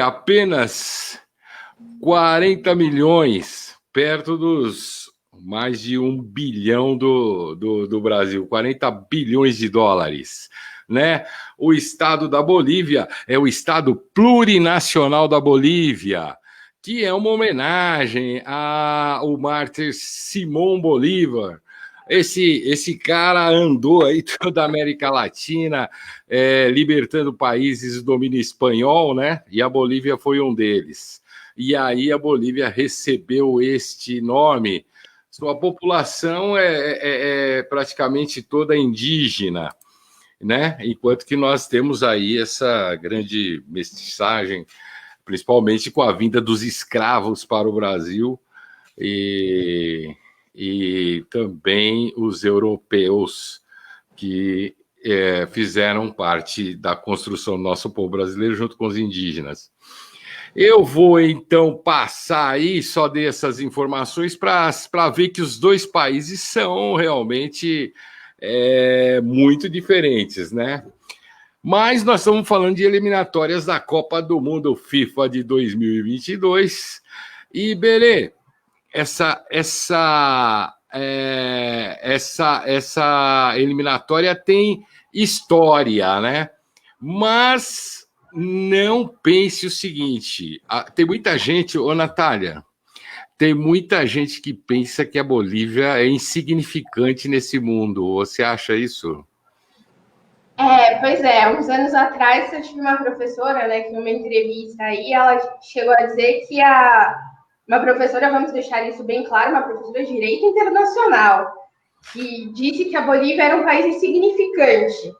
apenas 40 milhões, perto dos mais de 1 bilhão do Brasil, 40 bilhões de dólares, né? O estado da Bolívia é o estado plurinacional da Bolívia, que é uma homenagem ao mártir Simão Bolívar. Esse cara andou aí toda a América Latina, libertando países do domínio espanhol, né? E a Bolívia foi um deles. E aí a Bolívia recebeu este nome. Sua população é praticamente toda indígena, né? Enquanto que nós temos aí essa grande mestiçagem, principalmente com a vinda dos escravos para o Brasil e também os europeus que fizeram parte da construção do nosso povo brasileiro junto com os indígenas. Eu vou, então, passar aí, só dei essas informações para ver que os dois países são realmente muito diferentes, né? Mas nós estamos falando de eliminatórias da Copa do Mundo FIFA de 2022. E, Berê, essa eliminatória tem história, né? Mas não pense o seguinte, tem muita gente, Natália, tem muita gente que pensa que a Bolívia é insignificante nesse mundo. Você acha isso? Pois é, uns anos atrás eu tive uma professora, né, que numa entrevista aí, ela chegou a dizer que uma professora, vamos deixar isso bem claro, uma professora de Direito Internacional, que disse que a Bolívia era um país insignificante,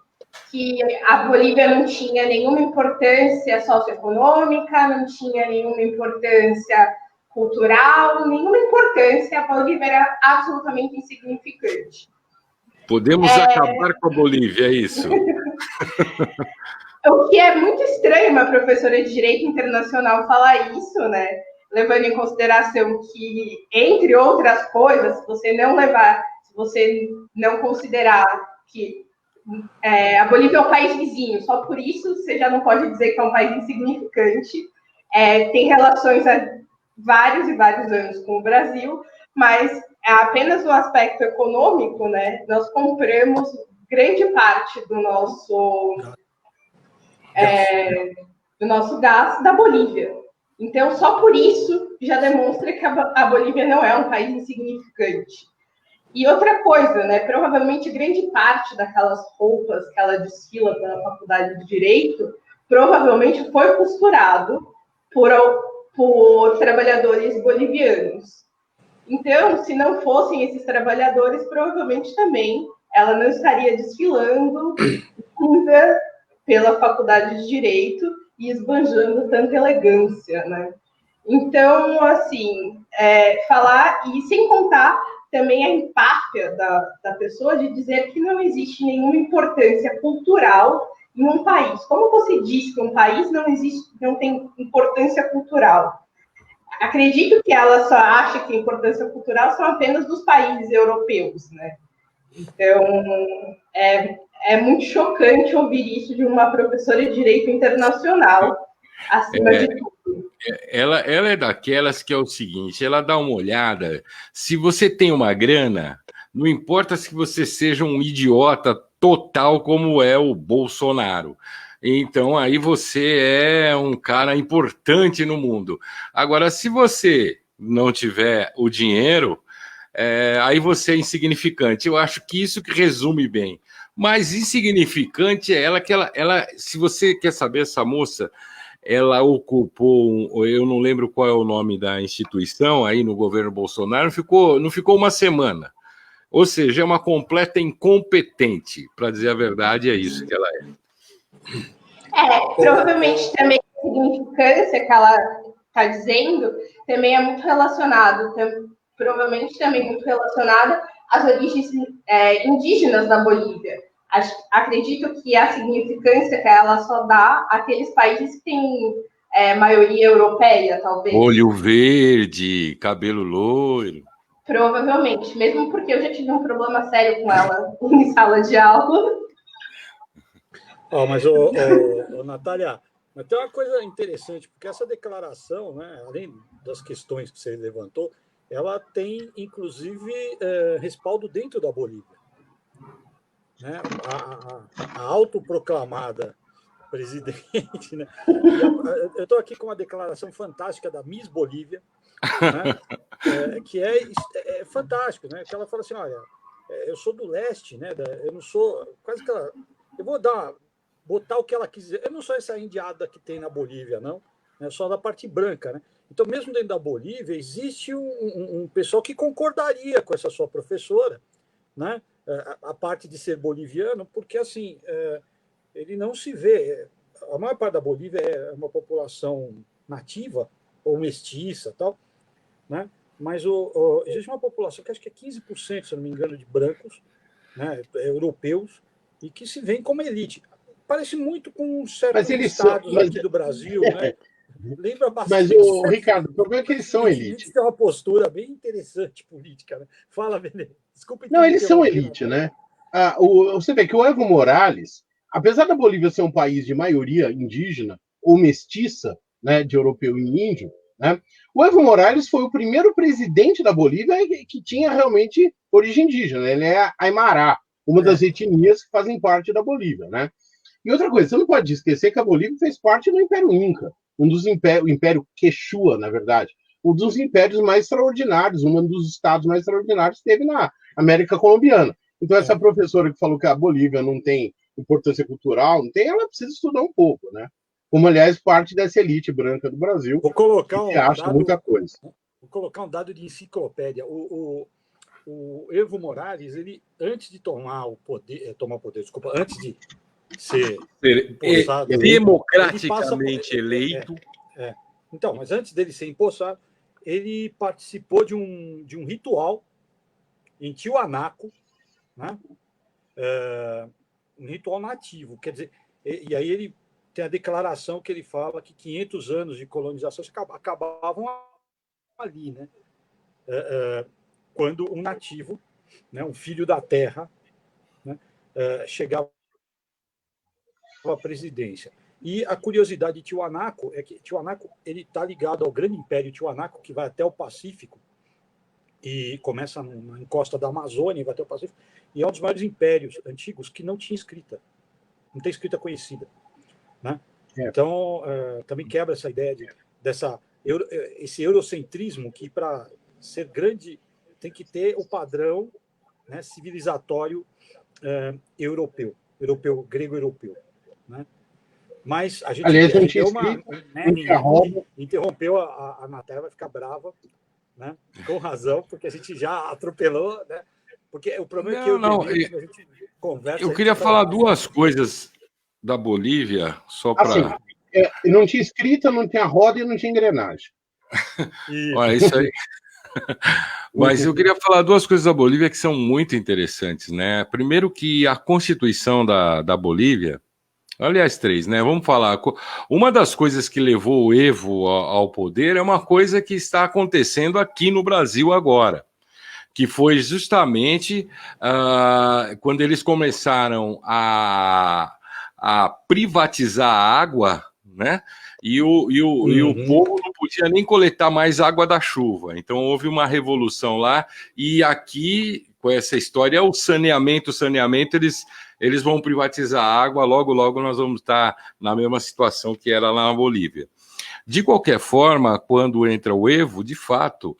que a Bolívia não tinha nenhuma importância socioeconômica, não tinha nenhuma importância cultural, nenhuma importância, a Bolívia era absolutamente insignificante. Podemos acabar com a Bolívia, é isso? O que é muito estranho uma professora de Direito Internacional falar isso, né? Levando em consideração que, entre outras coisas, se você não considerar que a Bolívia é um país vizinho, só por isso você já não pode dizer que é um país insignificante. Tem relações há vários e vários anos com o Brasil, mas apenas no aspecto econômico, né? Nós compramos grande parte do nosso gás da Bolívia. Então, só por isso já demonstra que a Bolívia não é um país insignificante. E outra coisa, né? Provavelmente grande parte daquelas roupas que ela desfila pela Faculdade de Direito provavelmente foi costurado por trabalhadores bolivianos. Então, se não fossem esses trabalhadores, provavelmente também ela não estaria desfilando pela Faculdade de Direito e esbanjando tanta elegância, né? Então, assim, falar, e sem contar também a empáfia da pessoa de dizer que não existe nenhuma importância cultural em um país. Como você disse que um país não tem importância cultural? Acredito que ela só acha que a importância cultural são apenas dos países europeus, né? Então, é muito chocante ouvir isso de uma professora de Direito Internacional, acima de tudo. Ela é daquelas que é o seguinte, ela dá uma olhada, se você tem uma grana, não importa se você seja um idiota total como é o Bolsonaro. Então, aí você é um cara importante no mundo. Agora, se você não tiver o dinheiro, aí você é insignificante. Eu acho que isso que resume bem. Mas insignificante é ela que se você quer saber, essa moça, ela ocupou, eu não lembro qual é o nome da instituição aí no governo Bolsonaro, não ficou uma semana. Ou seja, é uma completa incompetente, para dizer a verdade, é isso que ela é. Provavelmente também a significância que ela está dizendo também é muito relacionado, provavelmente também muito relacionada às origens indígenas da Bolívia. Acredito que a significância que ela só dá àqueles países que têm maioria europeia, talvez. Olho verde, cabelo loiro. Provavelmente, mesmo porque eu já tive um problema sério com ela em sala de aula. Mas, Natália, Mas tem uma coisa interessante, porque essa declaração, né, além das questões que você levantou, ela tem, inclusive, respaldo dentro da Bolívia. Né? A autoproclamada presidente, né? Eu estou aqui com uma declaração fantástica da Miss Bolívia, né? Que é fantástico, né? Que ela fala assim, olha, eu sou do leste, né? Eu não sou quase que ela, eu vou botar o que ela quiser. Eu não sou essa indiada que tem na Bolívia, não. É só da parte branca, né? Então, mesmo dentro da Bolívia, existe um pessoal que concordaria com essa sua professora, né? A parte de ser boliviano, porque assim ele não se vê. A maior parte da Bolívia é uma população nativa ou mestiça, tal, né? Mas existe uma população que acho que é 15%, se não me engano, de brancos, né, europeus, e que se veem como elite. Parece muito com certos estados aqui do Brasil, né? Lembra bastante. Mas, Ricardo, o problema é que eles são elite. Eles têm uma postura bem interessante política, né? Fala, Benê. Desculpa. Não, eles são elite, né? Você vê que o Evo Morales, apesar da Bolívia ser um país de maioria indígena ou mestiça, né, de europeu e índio, né, o Evo Morales foi o primeiro presidente da Bolívia que tinha realmente origem indígena. Ele é Aymara, uma das etnias que fazem parte da Bolívia, né? E outra coisa, você não pode esquecer que a Bolívia fez parte do Império Inca, o Império Quechua, na verdade, um dos impérios mais extraordinários, um dos estados mais extraordinários que teve na América Colombiana. Então, essa professora que falou que a Bolívia não tem importância cultural, não tem, ela precisa estudar um pouco, né? Como, aliás, parte dessa elite branca do Brasil, vou colocar que acha muita coisa. Vou colocar um dado de enciclopédia. O Evo Morales, ele, antes de tomar o poder, desculpa, antes de ser empossado, democraticamente eleito. Então, mas antes dele ser empossado, ele participou de um ritual em Tiwanaku, né? Um ritual nativo, quer dizer, e aí ele tem a declaração que ele fala que 500 anos de colonização acabavam ali, né? Quando um nativo, né, um filho da terra, né, chegava à presidência. E a curiosidade de Tiwanaku é que Tiwanaku ele está ligado ao grande império Tiwanaku, que vai até o Pacífico, e começa na encosta da Amazônia e vai até o Pacífico, e é um dos maiores impérios antigos que não tinha escrita, não tem escrita conhecida, né? Então, também quebra essa ideia esse eurocentrismo que, para ser grande, tem que ter o padrão, né, civilizatório grego-europeu, né? Mas a gente, aliás, não tinha interrompeu a Natália, vai ficar brava, né? Com razão, porque a gente já atropelou, né? Porque o problema é que a gente conversa. Eu queria falar duas coisas da Bolívia, só para. Assim, não tinha escrita, não tinha roda e não tinha engrenagem. Olha, isso aí. Mas eu queria falar duas coisas da Bolívia que são muito interessantes, né? Primeiro, que a Constituição da Bolívia. Aliás, três, né? Vamos falar. Uma das coisas que levou o Evo ao poder é uma coisa que está acontecendo aqui no Brasil agora, que foi justamente quando eles começaram a privatizar a água, né? E o povo não podia nem coletar mais água da chuva. Então houve uma revolução lá, e aqui, com essa história, o saneamento, eles vão privatizar a água, logo nós vamos estar na mesma situação que era lá na Bolívia. De qualquer forma, quando entra o Evo, de fato,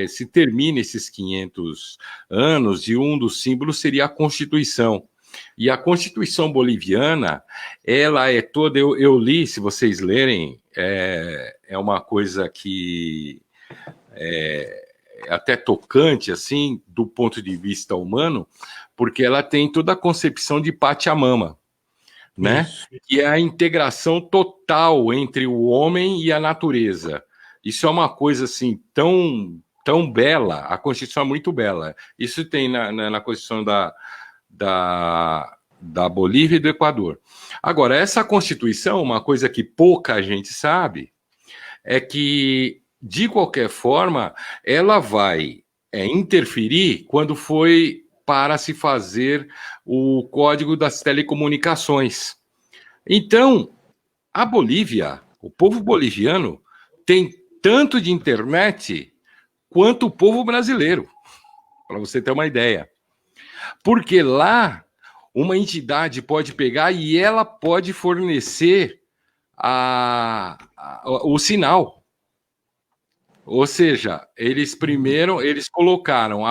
se termina esses 500 anos, e um dos símbolos seria a Constituição. E a Constituição boliviana, ela é toda, eu li, se vocês lerem, é uma coisa que é até tocante, assim, do ponto de vista humano, porque ela tem toda a concepção de Pachamama, né? Isso. Que é a integração total entre o homem e a natureza. Isso é uma coisa, assim, tão bela, a Constituição é muito bela. Isso tem na Constituição da Bolívia e do Equador. Agora, essa Constituição, uma coisa que pouca gente sabe, é que, de qualquer forma, ela vai interferir quando foi para se fazer o Código das Telecomunicações, Então, a Bolívia, o povo boliviano, tem tanto de internet quanto o povo brasileiro, para você ter uma ideia. Porque lá, uma entidade pode pegar e ela pode fornecer o sinal. Ou seja, eles colocaram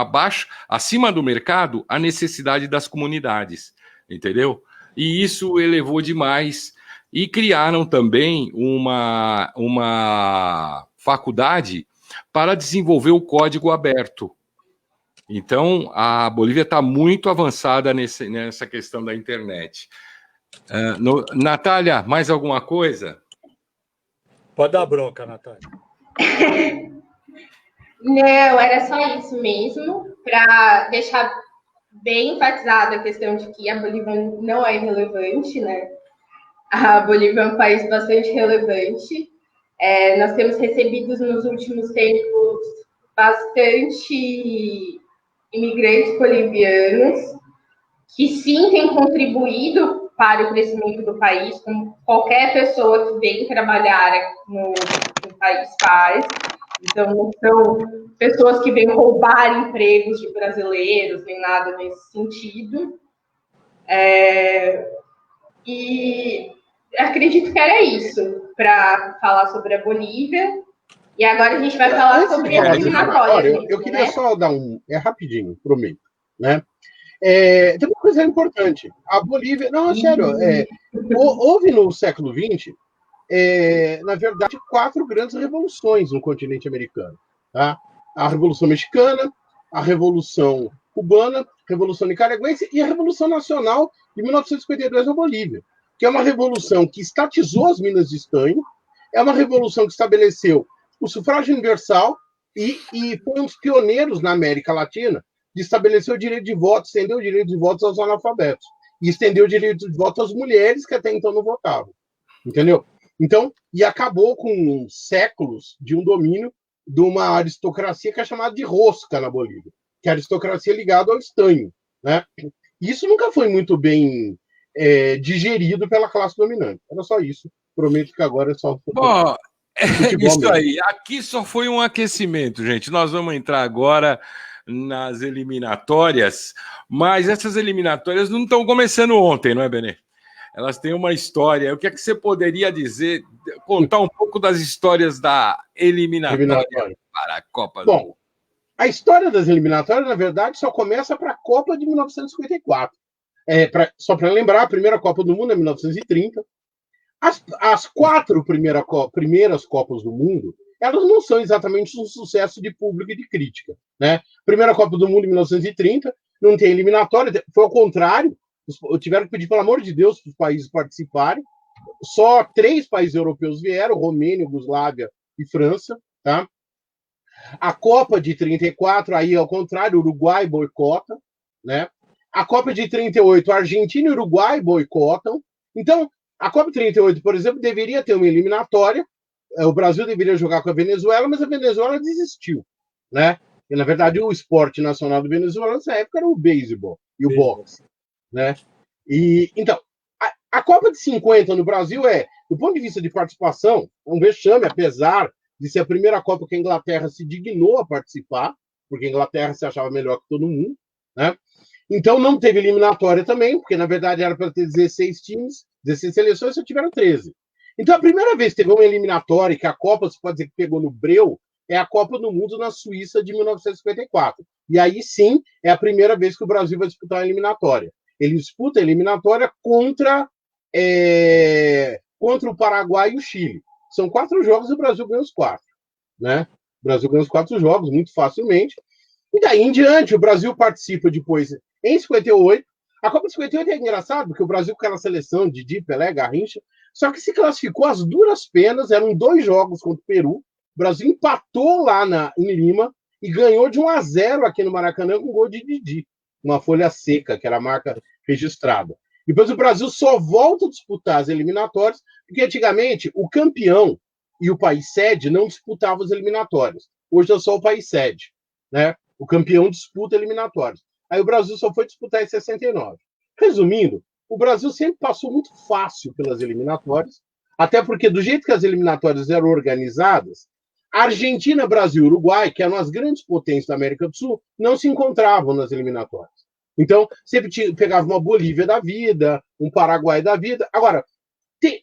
acima do mercado, a necessidade das comunidades, entendeu? E isso elevou demais. E criaram também uma faculdade para desenvolver o código aberto. Então, a Bolívia está muito avançada nessa questão da internet. Natália, mais alguma coisa? Pode dar bronca, Natália. Não, era só isso mesmo, para deixar bem enfatizada a questão de que a Bolívia não é irrelevante, né? A Bolívia é um país bastante relevante. Nós temos recebido nos últimos tempos bastante imigrantes bolivianos que sim têm contribuído para o crescimento do país, como qualquer pessoa que vem trabalhar no país faz. Então, não são pessoas que vêm roubar empregos de brasileiros, nem nada nesse sentido. E acredito que era isso para falar sobre a Bolívia. E agora a gente vai falar sobre as eliminatórias. Eu queria só dar rapidinho, prometo, né? Tem uma coisa importante. A Bolívia... Não, é sério. Houve no século XX, na verdade, 4 grandes revoluções no continente americano. Tá? A Revolução Mexicana, a Revolução Cubana, a Revolução Nicaragüense e a Revolução Nacional de 1952 na Bolívia, que é uma revolução que estatizou as minas de estanho, é uma revolução que estabeleceu o sufrágio universal e foi um dos pioneiros na América Latina de estabelecer o direito de voto, estender o direito de voto aos analfabetos e estender o direito de voto às mulheres que até então não votavam. Entendeu? Então, e acabou com séculos de um domínio de uma aristocracia que é chamada de rosca na Bolívia, que é a aristocracia ligada ao estanho, né? Isso nunca foi muito bem digerido pela classe dominante. Era só isso. Prometo que agora é só... Bom, isso aí. Aqui só foi um aquecimento, gente. Nós vamos entrar agora nas eliminatórias, mas essas eliminatórias não estão começando ontem, não é, Benê? Elas têm uma história. O que é que você poderia dizer, contar um pouco das histórias da eliminatória para a Copa do Mundo? Bom, a história das eliminatórias, na verdade, só começa para a Copa de 1954. Só para lembrar, a primeira Copa do Mundo é 1930. As 4 primeiras Copas do Mundo, elas não são exatamente um sucesso de público e de crítica, né? Primeira Copa do Mundo em 1930, não tem eliminatória, foi ao contrário, tiveram que pedir, pelo amor de Deus, para os países participarem. Só 3 países europeus vieram, Romênia, Iugoslávia e França, tá? A Copa de 34, aí ao contrário, Uruguai boicota, né? A Copa de 38, Argentina e Uruguai boicotam. Então, a Copa de 38, por exemplo, deveria ter uma eliminatória. O Brasil deveria jogar com a Venezuela, mas a Venezuela desistiu, né? E, na verdade, o esporte nacional da Venezuela nessa época era o beisebol e o boxe, né? E, então, a Copa de 50 no Brasil do ponto de vista de participação, um vexame, apesar de ser a primeira Copa que a Inglaterra se dignou a participar, porque a Inglaterra se achava melhor que todo mundo, né? Então, não teve eliminatória também, porque, na verdade, era para ter 16 times, 16 seleções, só tiveram 13. Então, a primeira vez que teve uma eliminatória, que a Copa, se pode dizer que pegou no breu, é a Copa do Mundo na Suíça de 1954. E aí, sim, é a primeira vez que o Brasil vai disputar a eliminatória. Ele disputa a eliminatória contra o Paraguai e o Chile. São 4 jogos e o Brasil ganha os 4. Né? O Brasil ganha os 4 jogos muito facilmente. E daí em diante, o Brasil participa depois, em 58. A Copa de 58 é engraçado, porque o Brasil com aquela seleção de Didi, Pelé, Garrincha, só que se classificou às duras penas, eram 2 jogos contra o Peru. O Brasil empatou lá em Lima e ganhou de 1-0 aqui no Maracanã com gol de Didi. Uma folha seca, que era a marca registrada. Depois o Brasil só volta a disputar as eliminatórias, porque antigamente o campeão e o país sede não disputavam as eliminatórias. Hoje é só o país sede, né? O campeão disputa eliminatórias. Aí o Brasil só foi disputar em 69. Resumindo, o Brasil sempre passou muito fácil pelas eliminatórias, até porque do jeito que as eliminatórias eram organizadas, Argentina, Brasil e Uruguai, que eram as grandes potências da América do Sul, não se encontravam nas eliminatórias. Então, sempre pegava uma Bolívia da vida, um Paraguai da vida. Agora,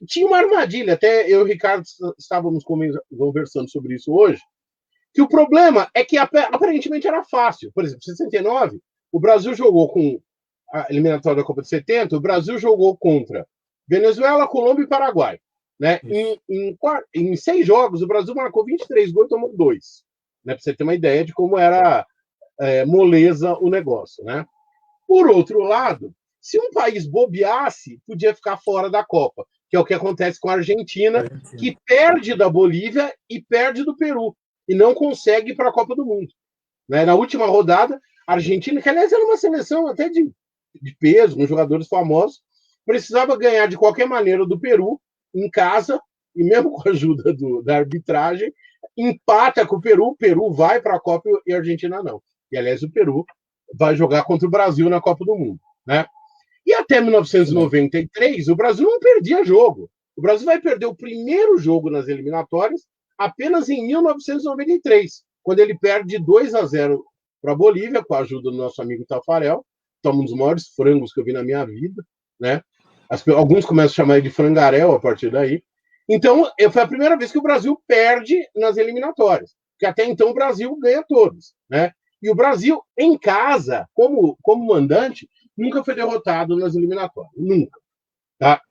tinha uma armadilha, até eu e o Ricardo estávamos conversando sobre isso hoje, que o problema é que aparentemente era fácil. Por exemplo, em 69, o Brasil jogou com a eliminatória da Copa de 70, o Brasil jogou contra Venezuela, Colômbia e Paraguai. Né? Em 6 jogos, o Brasil marcou 23 gols e tomou 2. Né? Para você ter uma ideia de como era moleza o negócio. Né? Por outro lado, se um país bobeasse, podia ficar fora da Copa, que é o que acontece com a Argentina, que perde da Bolívia e perde do Peru, e não consegue ir para a Copa do Mundo. Né? Na última rodada, a Argentina, que aliás era uma seleção até de peso, com jogadores famosos, precisava ganhar de qualquer maneira do Peru, em casa, e mesmo com a ajuda da arbitragem, empata com o Peru vai para a Copa e a Argentina não. E, aliás, o Peru vai jogar contra o Brasil na Copa do Mundo. Né? E até 1993, o Brasil não perdia jogo. O Brasil vai perder o primeiro jogo nas eliminatórias apenas em 1993, quando ele perde 2-0 para a Bolívia, com a ajuda do nosso amigo Tafarel, que é um dos maiores frangos que eu vi na minha vida. Né? Alguns começam a chamar ele de frangarel a partir daí. Então, foi a primeira vez que o Brasil perde nas eliminatórias, porque até então o Brasil ganha todas. Né? E o Brasil, em casa, como mandante, nunca foi derrotado nas eliminatórias. Nunca. Tá?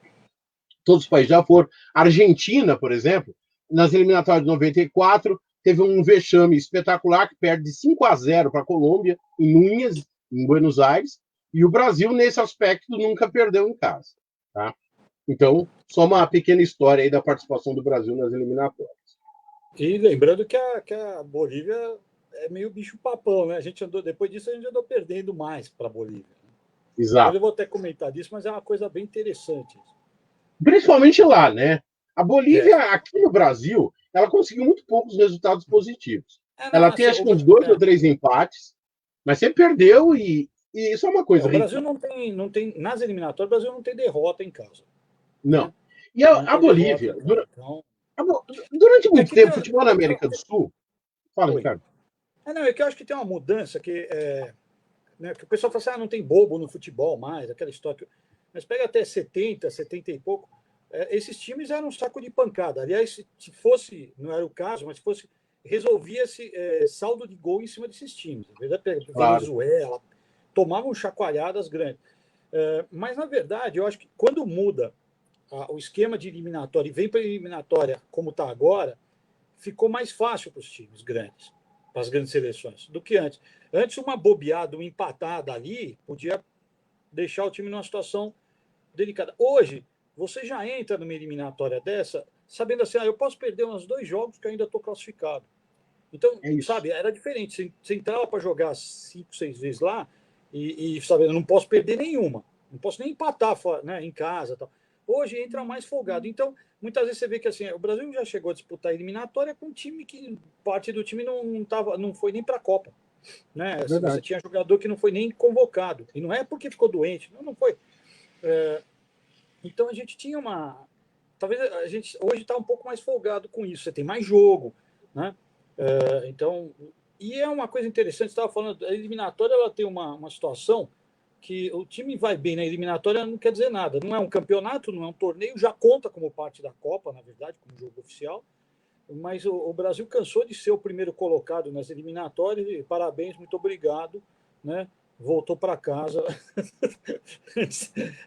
Todos os países já foram. A Argentina, por exemplo, nas eliminatórias de 94, teve um vexame espetacular que perde de 5-0 para a Colômbia, em Núñez, em Buenos Aires, e o Brasil, nesse aspecto, nunca perdeu em casa. Tá? Então, só uma pequena história aí da participação do Brasil nas eliminatórias. E lembrando que a Bolívia é meio bicho-papão, né? Depois disso, a gente andou perdendo mais para a Bolívia. Exato. Eu vou até comentar disso, mas é uma coisa bem interessante. Principalmente lá, né? A Bolívia, aqui no Brasil, ela conseguiu muito poucos resultados positivos. Ela tem, acho que, uns 2 ou 3 empates, mas sempre perdeu e isso é uma coisa. O Brasil não tem, nas eliminatórias, o Brasil não tem derrota em casa. Não. Né? E a Bolívia, durante muito tempo, futebol na América do Sul. Fala, Ricardo. É que eu acho que tem uma mudança que que o pessoal fala assim, não tem bobo no futebol mais, aquela história. Mas pega até 70, 70 e pouco, esses times eram um saco de pancada. Aliás, se fosse, não era o caso, mas se fosse, resolvia-se saldo de gol em cima desses times. Na verdade, Venezuela, tomavam chacoalhadas grandes. Mas, na verdade, eu acho que quando muda o esquema de eliminatória e vem para a eliminatória como está agora, ficou mais fácil para os times grandes, para as grandes seleções, do que antes. Antes, uma bobeada, uma empatada ali, podia deixar o time numa situação delicada. Hoje, você já entra numa eliminatória dessa, sabendo assim, eu posso perder uns 2 jogos que eu ainda estou classificado. Então, sabe, era diferente. Você entrava para jogar 5, 6 vezes lá e sabe, eu não posso perder nenhuma. Não posso nem empatar, né, em casa. Tal. Hoje entra mais folgado. Então, muitas vezes você vê que assim, o Brasil já chegou a disputar a eliminatória com um time que parte do time não foi nem para a Copa. Né? Você tinha jogador que não foi nem convocado. E não é porque ficou doente, não foi. Então a gente tinha uma. Talvez a gente hoje está um pouco mais folgado com isso. Você tem mais jogo. Né? Então, e é uma coisa interessante, você estava falando, a eliminatória ela tem uma situação que o time vai bem na eliminatória não quer dizer nada. Não é um campeonato, não é um torneio, já conta como parte da Copa, na verdade, como jogo oficial. Mas o Brasil cansou de ser o primeiro colocado nas eliminatórias e parabéns, muito obrigado, né? Voltou para casa.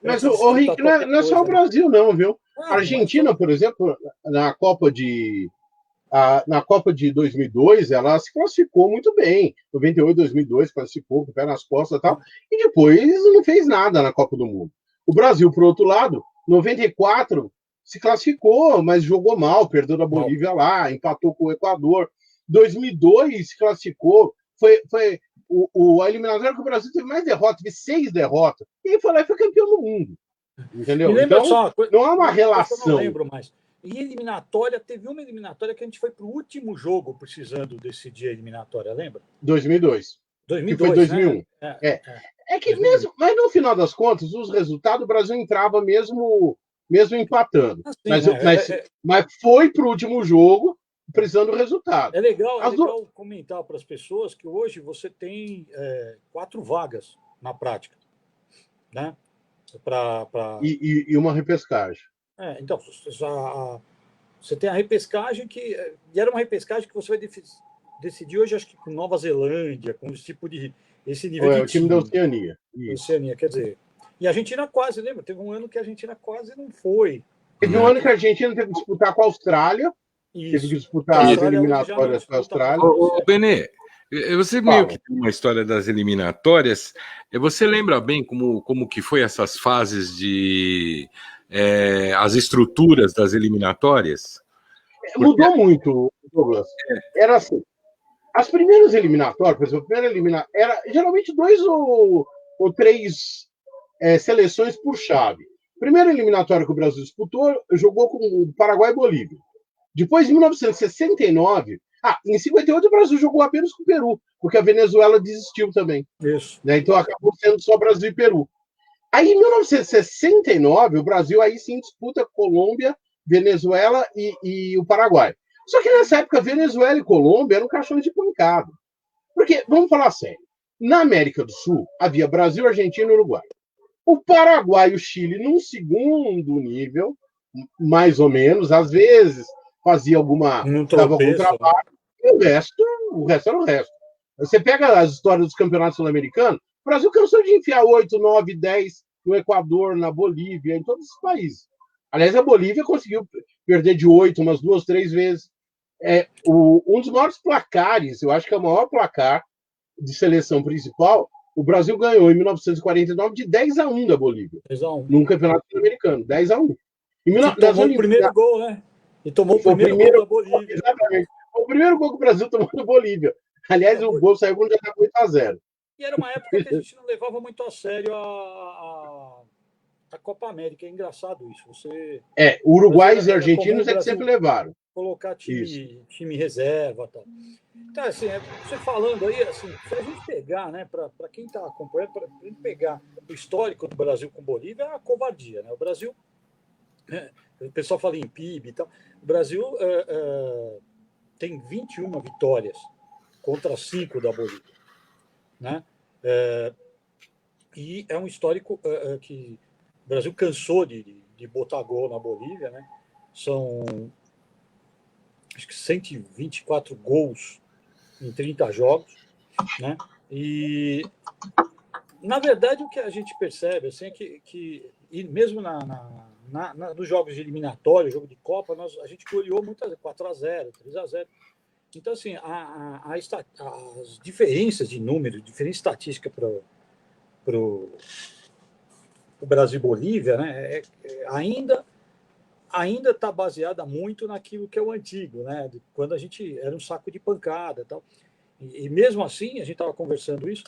Mas, Rick, não é só o Brasil, não, viu? A Argentina, por exemplo, na Copa de 2002, ela se classificou muito bem. 98, 2002, classificou com o pé nas costas e tal, e depois não fez nada na Copa do Mundo. O Brasil, por outro lado, 94, se classificou, mas jogou mal, perdeu da Bolívia lá, empatou com o Equador. 2002 se classificou, foi a eliminatória que o Brasil teve mais derrotas, teve 6 derrotas, e ele foi lá e foi campeão do mundo. Entendeu? Então, não há uma relação. Eu não lembro mais. Em eliminatória, teve uma eliminatória que a gente foi para o último jogo precisando decidir a eliminatória, lembra? 2002. Que foi 2001. Né? É que mesmo, mas no final das contas, os resultados, o Brasil entrava mesmo empatando. Assim, Mas foi para o último jogo precisando do resultado. É legal comentar para as pessoas que hoje você tem 4 vagas na prática, né? E uma repescagem. Então, você tem a repescagem e era uma repescagem que você vai decidir hoje, acho que com Nova Zelândia, com esse nível de o time da Oceania. Oceania, quer dizer. E a Argentina quase, lembra? Teve um ano que a Argentina quase não foi. Teve um ano que a Argentina teve que disputar com a Austrália. Isso. Teve que disputar as eliminatórias com a Austrália. Ô, Benê, você meio que tem uma história das eliminatórias. Você lembra bem como que foi essas fases de as estruturas das eliminatórias? Mudou muito, Douglas. Era assim. As primeiras eliminatórias, por exemplo, a primeira eliminatória era geralmente 2 ou 3 seleções por chave. A primeira eliminatória que o Brasil disputou, jogou com o Paraguai e Bolívia. Depois, em 1969, em 58 o Brasil jogou apenas com o Peru, porque a Venezuela desistiu também. Isso. Né? Então acabou sendo só Brasil e Peru. Aí, em 1969, o Brasil aí sim disputa Colômbia, Venezuela e o Paraguai. Só que nessa época, Venezuela e Colômbia eram caixões de pancada. Porque, vamos falar sério, na América do Sul havia Brasil, Argentina e Uruguai. O Paraguai e o Chile num segundo nível, mais ou menos, às vezes fazia dava algum trabalho, o resto era o resto. Você pega as histórias dos campeonatos sul-americanos, o Brasil cansou de enfiar 8, 9, 10 no Equador, na Bolívia, em todos os países. Aliás, a Bolívia conseguiu perder de 8 umas 2, 3 vezes. Um dos maiores placares, eu acho que é o maior placar de seleção principal, o Brasil ganhou em 1949 de 10-1 da Bolívia. 10-1. Num campeonato sul-americano, 10-1. Tomou o primeiro gol, né? E tomou o primeiro gol da Bolívia. Exatamente. O primeiro gol que o Brasil tomou da Bolívia. Aliás, o gol saiu quando já estava 8-0. E era uma época que a gente não levava muito a sério a Copa América. É engraçado isso. Uruguaios e argentinos é que sempre levaram. Colocar time reserva e tal. Então, assim, você falando aí, assim, se a gente pegar, né, para quem está acompanhando, para a gente pegar o histórico do Brasil com Bolívia, é uma covardia, né? O Brasil, o pessoal fala em PIB e tal, o Brasil tem 21 vitórias contra 5 da Bolívia, né? E é um histórico que o Brasil cansou de botar gol na Bolívia, né? São, acho que 124 gols em 30 jogos, né? E, na verdade, o que a gente percebe assim, é que e mesmo nos jogos de eliminatório, jogo de Copa, a gente goleou muitas vezes, 4-0, 3-0. Então, assim, as diferenças de número, diferença estatística para o Brasil e Bolívia, né, ainda está baseada muito naquilo que é o antigo, né, quando a gente era um saco de pancada. Tal. E mesmo assim, a gente estava conversando isso,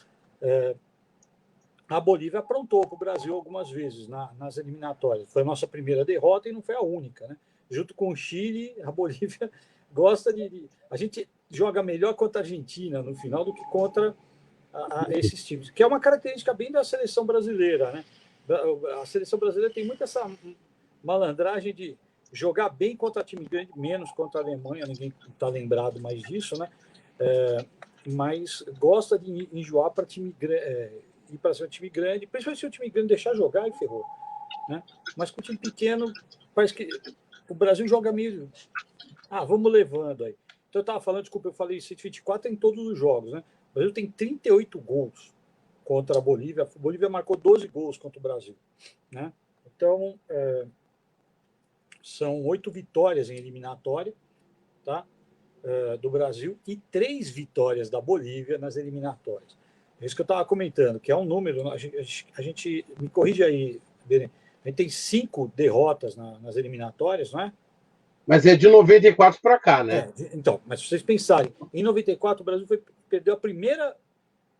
a Bolívia aprontou para o Brasil algumas vezes nas eliminatórias. Foi a nossa primeira derrota e não foi a única. Né? Junto com o Chile, a Bolívia gosta a gente joga melhor contra a Argentina no final do que contra esses times, que é uma característica bem da seleção brasileira. Né? A seleção brasileira tem muito essa malandragem de jogar bem contra time grande, menos contra a Alemanha, ninguém está lembrado mais disso, né? Mas gosta de enjoar para time ir para ser um time grande, principalmente se o time grande deixar jogar e ferrou. Né? Mas com o time pequeno, parece que o Brasil joga meio... vamos levando aí. Então eu estava falando, desculpa, eu falei 124 em todos os jogos. Né? O Brasil tem 38 gols contra a Bolívia. A Bolívia marcou 12 gols contra o Brasil. Né? Então, são 8 vitórias em eliminatória, tá? Do Brasil e 3 vitórias da Bolívia nas eliminatórias. É isso que eu estava comentando, que é um número... A gente me corrige aí, Benê. A gente tem 5 derrotas nas eliminatórias, não é? Mas é de 94 para cá, né? Então, mas se vocês pensarem, em 94 o Brasil perdeu a primeira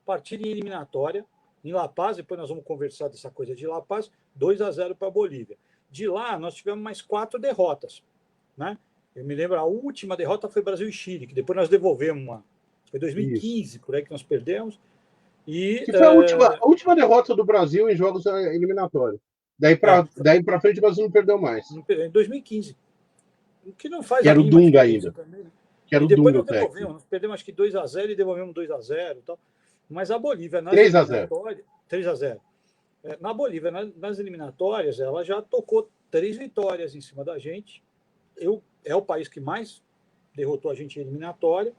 partida em eliminatória em La Paz, depois nós vamos conversar dessa coisa de La Paz, 2-0 para a Bolívia. De lá, nós tivemos mais 4 derrotas. Né? Eu me lembro, a última derrota foi Brasil e Chile, que depois nós devolvemos uma. Foi 2015, por aí que nós perdemos. E, Que foi a última derrota do Brasil em jogos eliminatórios. Daí para frente o Brasil não perdeu mais. Em 2015. O que não faz que era o Dunga ainda. Também. Que era e o depois Dunga nós devolvemos. Nós perdemos acho que 2-0 e devolvemos 2-0 e tal. Mas a Bolívia, nas 3-0. 3-0. Na Bolívia, nas eliminatórias, ela já tocou 3 vitórias em cima da gente. É o país que mais derrotou a gente em eliminatória.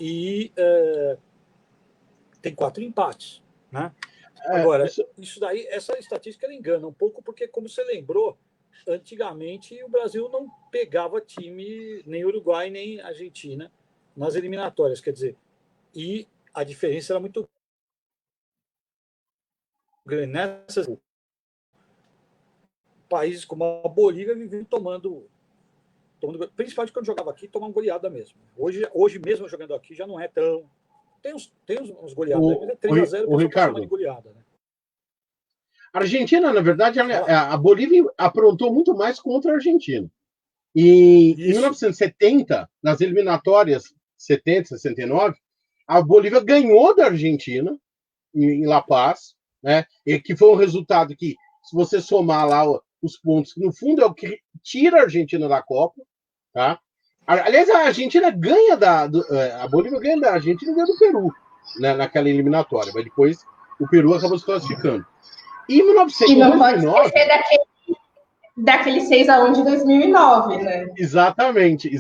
E tem 4 empates. Né? Agora, isso daí, essa estatística ela engana um pouco, porque, como você lembrou, antigamente o Brasil não pegava time nem Uruguai nem Argentina nas eliminatórias, quer dizer, e a diferença era muito grande. Nessas países como a Bolívia viviam tomando, principalmente quando jogava aqui, tomando goleada mesmo. Hoje mesmo jogando aqui já não é tão. Tem uns goleadas, mas é 3-0 o Ricardo. De goleada, né? A Argentina, na verdade, a Bolívia aprontou muito mais contra a Argentina. Em 1970, nas eliminatórias 70, 69, a Bolívia ganhou da Argentina em La Paz, né? E que foi um resultado que, se você somar lá os pontos, que no fundo é o que tira a Argentina da Copa, tá? Aliás, a Argentina ganha a Bolívia ganha da Argentina e ganha do Peru, né, naquela eliminatória, mas depois o Peru acabou se classificando. E em 1999... E não pode esquecer daquele 6-1 de 2009, né? Exatamente.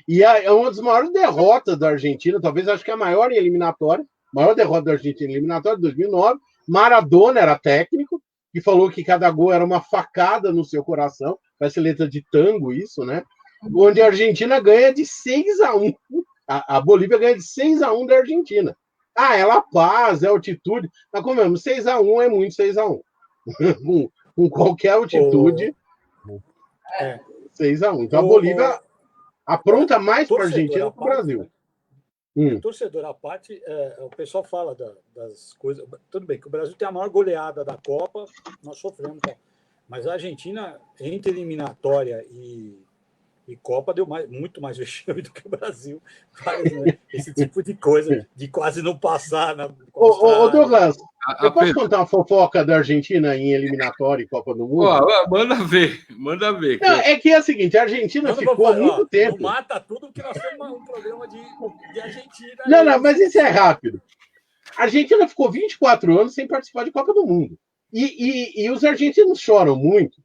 E é uma das maiores derrotas da Argentina, talvez acho que a maior em eliminatória, maior derrota da Argentina em eliminatória de 2009. Maradona era técnico, e falou que cada gol era uma facada no seu coração, parece letra de tango isso, né? Onde a Argentina ganha de 6-1. A Bolívia ganha de 6-1 da Argentina. É La Paz, é altitude. Mas como mesmo, 6-1 é muito 6-1. Com qualquer altitude, 6-1. Então a Bolívia apronta mais para a Argentina do que o Brasil. Né? Torcedor à parte, o pessoal fala das coisas. Tudo bem que o Brasil tem a maior goleada da Copa, nós sofremos. Mas a Argentina, entre eliminatória e Copa, deu muito mais vexame do que o Brasil. Né? Esse tipo de coisa, de quase não passar. Ô, Douglas, eu posso contar uma fofoca da Argentina em eliminatória e Copa do Mundo? Manda ver. Não, é que é o seguinte, a Argentina ficou muito tempo... Não mata tudo, porque nós temos um programa de Argentina. Não, mas isso é rápido. A Argentina ficou 24 anos sem participar de Copa do Mundo. E os argentinos choram muito,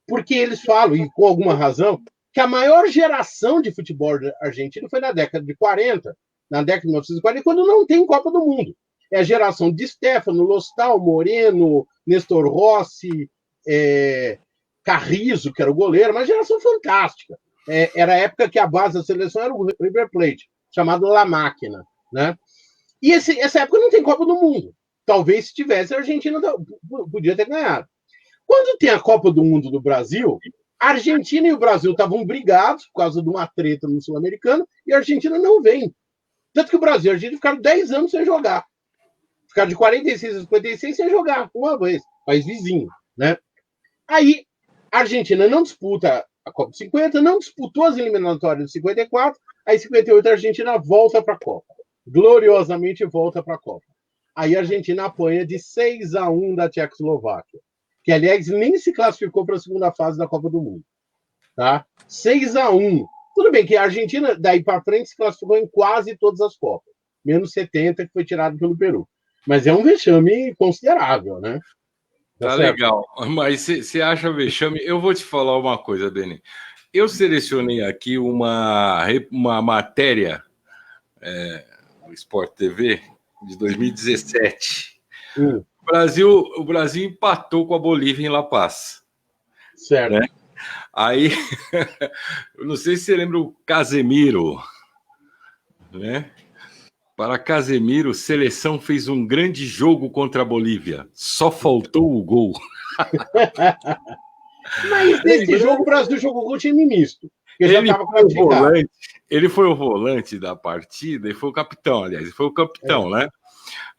porque eles falam, e com alguma razão, que a maior geração de futebol argentino foi na década de 40, na década de 1940, quando não tem Copa do Mundo. É a geração de Stefano, Lostal, Moreno, Nestor Rossi, Carrizo, que era o goleiro, uma geração fantástica. Era a época que a base da seleção era o River Plate, chamado La Máquina, né? E essa época não tem Copa do Mundo. Talvez se tivesse, a Argentina podia ter ganhado. Quando tem a Copa do Mundo do Brasil, a Argentina e o Brasil estavam brigados por causa de uma treta no Sul-Americano e a Argentina não vem. Tanto que o Brasil e a Argentina ficaram 10 anos sem jogar. Ficaram de 46 a 56 sem jogar, uma vez. País vizinho, né? Aí, a Argentina não disputa a Copa de 50, não disputou as eliminatórias de 54, aí em 58 a Argentina volta para a Copa. Gloriosamente volta para a Copa. Aí a Argentina apanha de 6-1 da Tchecoslováquia, que, aliás, nem se classificou para a segunda fase da Copa do Mundo. Tá? 6-1. Tudo bem que a Argentina, daí para frente, se classificou em quase todas as Copas. Menos 70, que foi tirado pelo Peru. Mas é um vexame considerável, né? Tá legal. Mas você acha vexame? Eu vou te falar uma coisa, Beni. Eu selecionei aqui uma matéria do Sport TV de 2017. O Brasil empatou com a Bolívia em La Paz. Certo. Né? Aí, eu não sei se você lembra o Casemiro, né? Para Casemiro, seleção fez um grande jogo contra a Bolívia. Só faltou o gol. Mas nesse jogo, o Brasil jogou com o time misto. Ele foi o volante da partida e foi o capitão, aliás. Ele foi o capitão, né?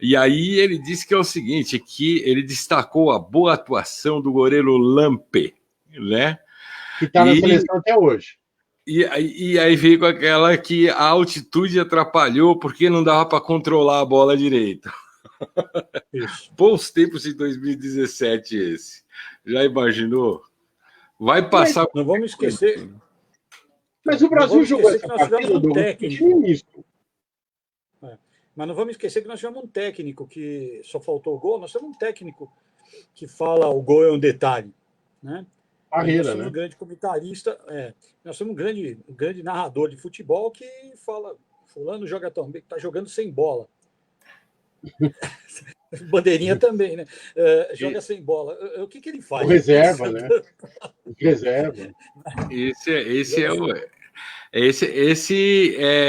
E aí ele disse que é o seguinte, que ele destacou a boa atuação do goleiro Lampe, né? Que está na seleção até hoje. E aí veio com aquela que a altitude atrapalhou porque não dava para controlar a bola direito. Isso. Bons tempos de 2017 esse. Já imaginou? Vai passar. Não vamos esquecer. Mas o Brasil jogou essa Que nós tivemos partida um do técnico. ministro. Mas não vamos esquecer que nós tivemos um técnico que só faltou o gol. Nós temos um técnico que fala o gol é um detalhe, né? Barreira, nós temos né? um grande comentarista, nós temos um grande narrador de futebol que fala, fulano joga tão bem, está jogando sem bola. Bandeirinha também, né? Joga sem bola. O que ele faz? O reserva, né? O reserva.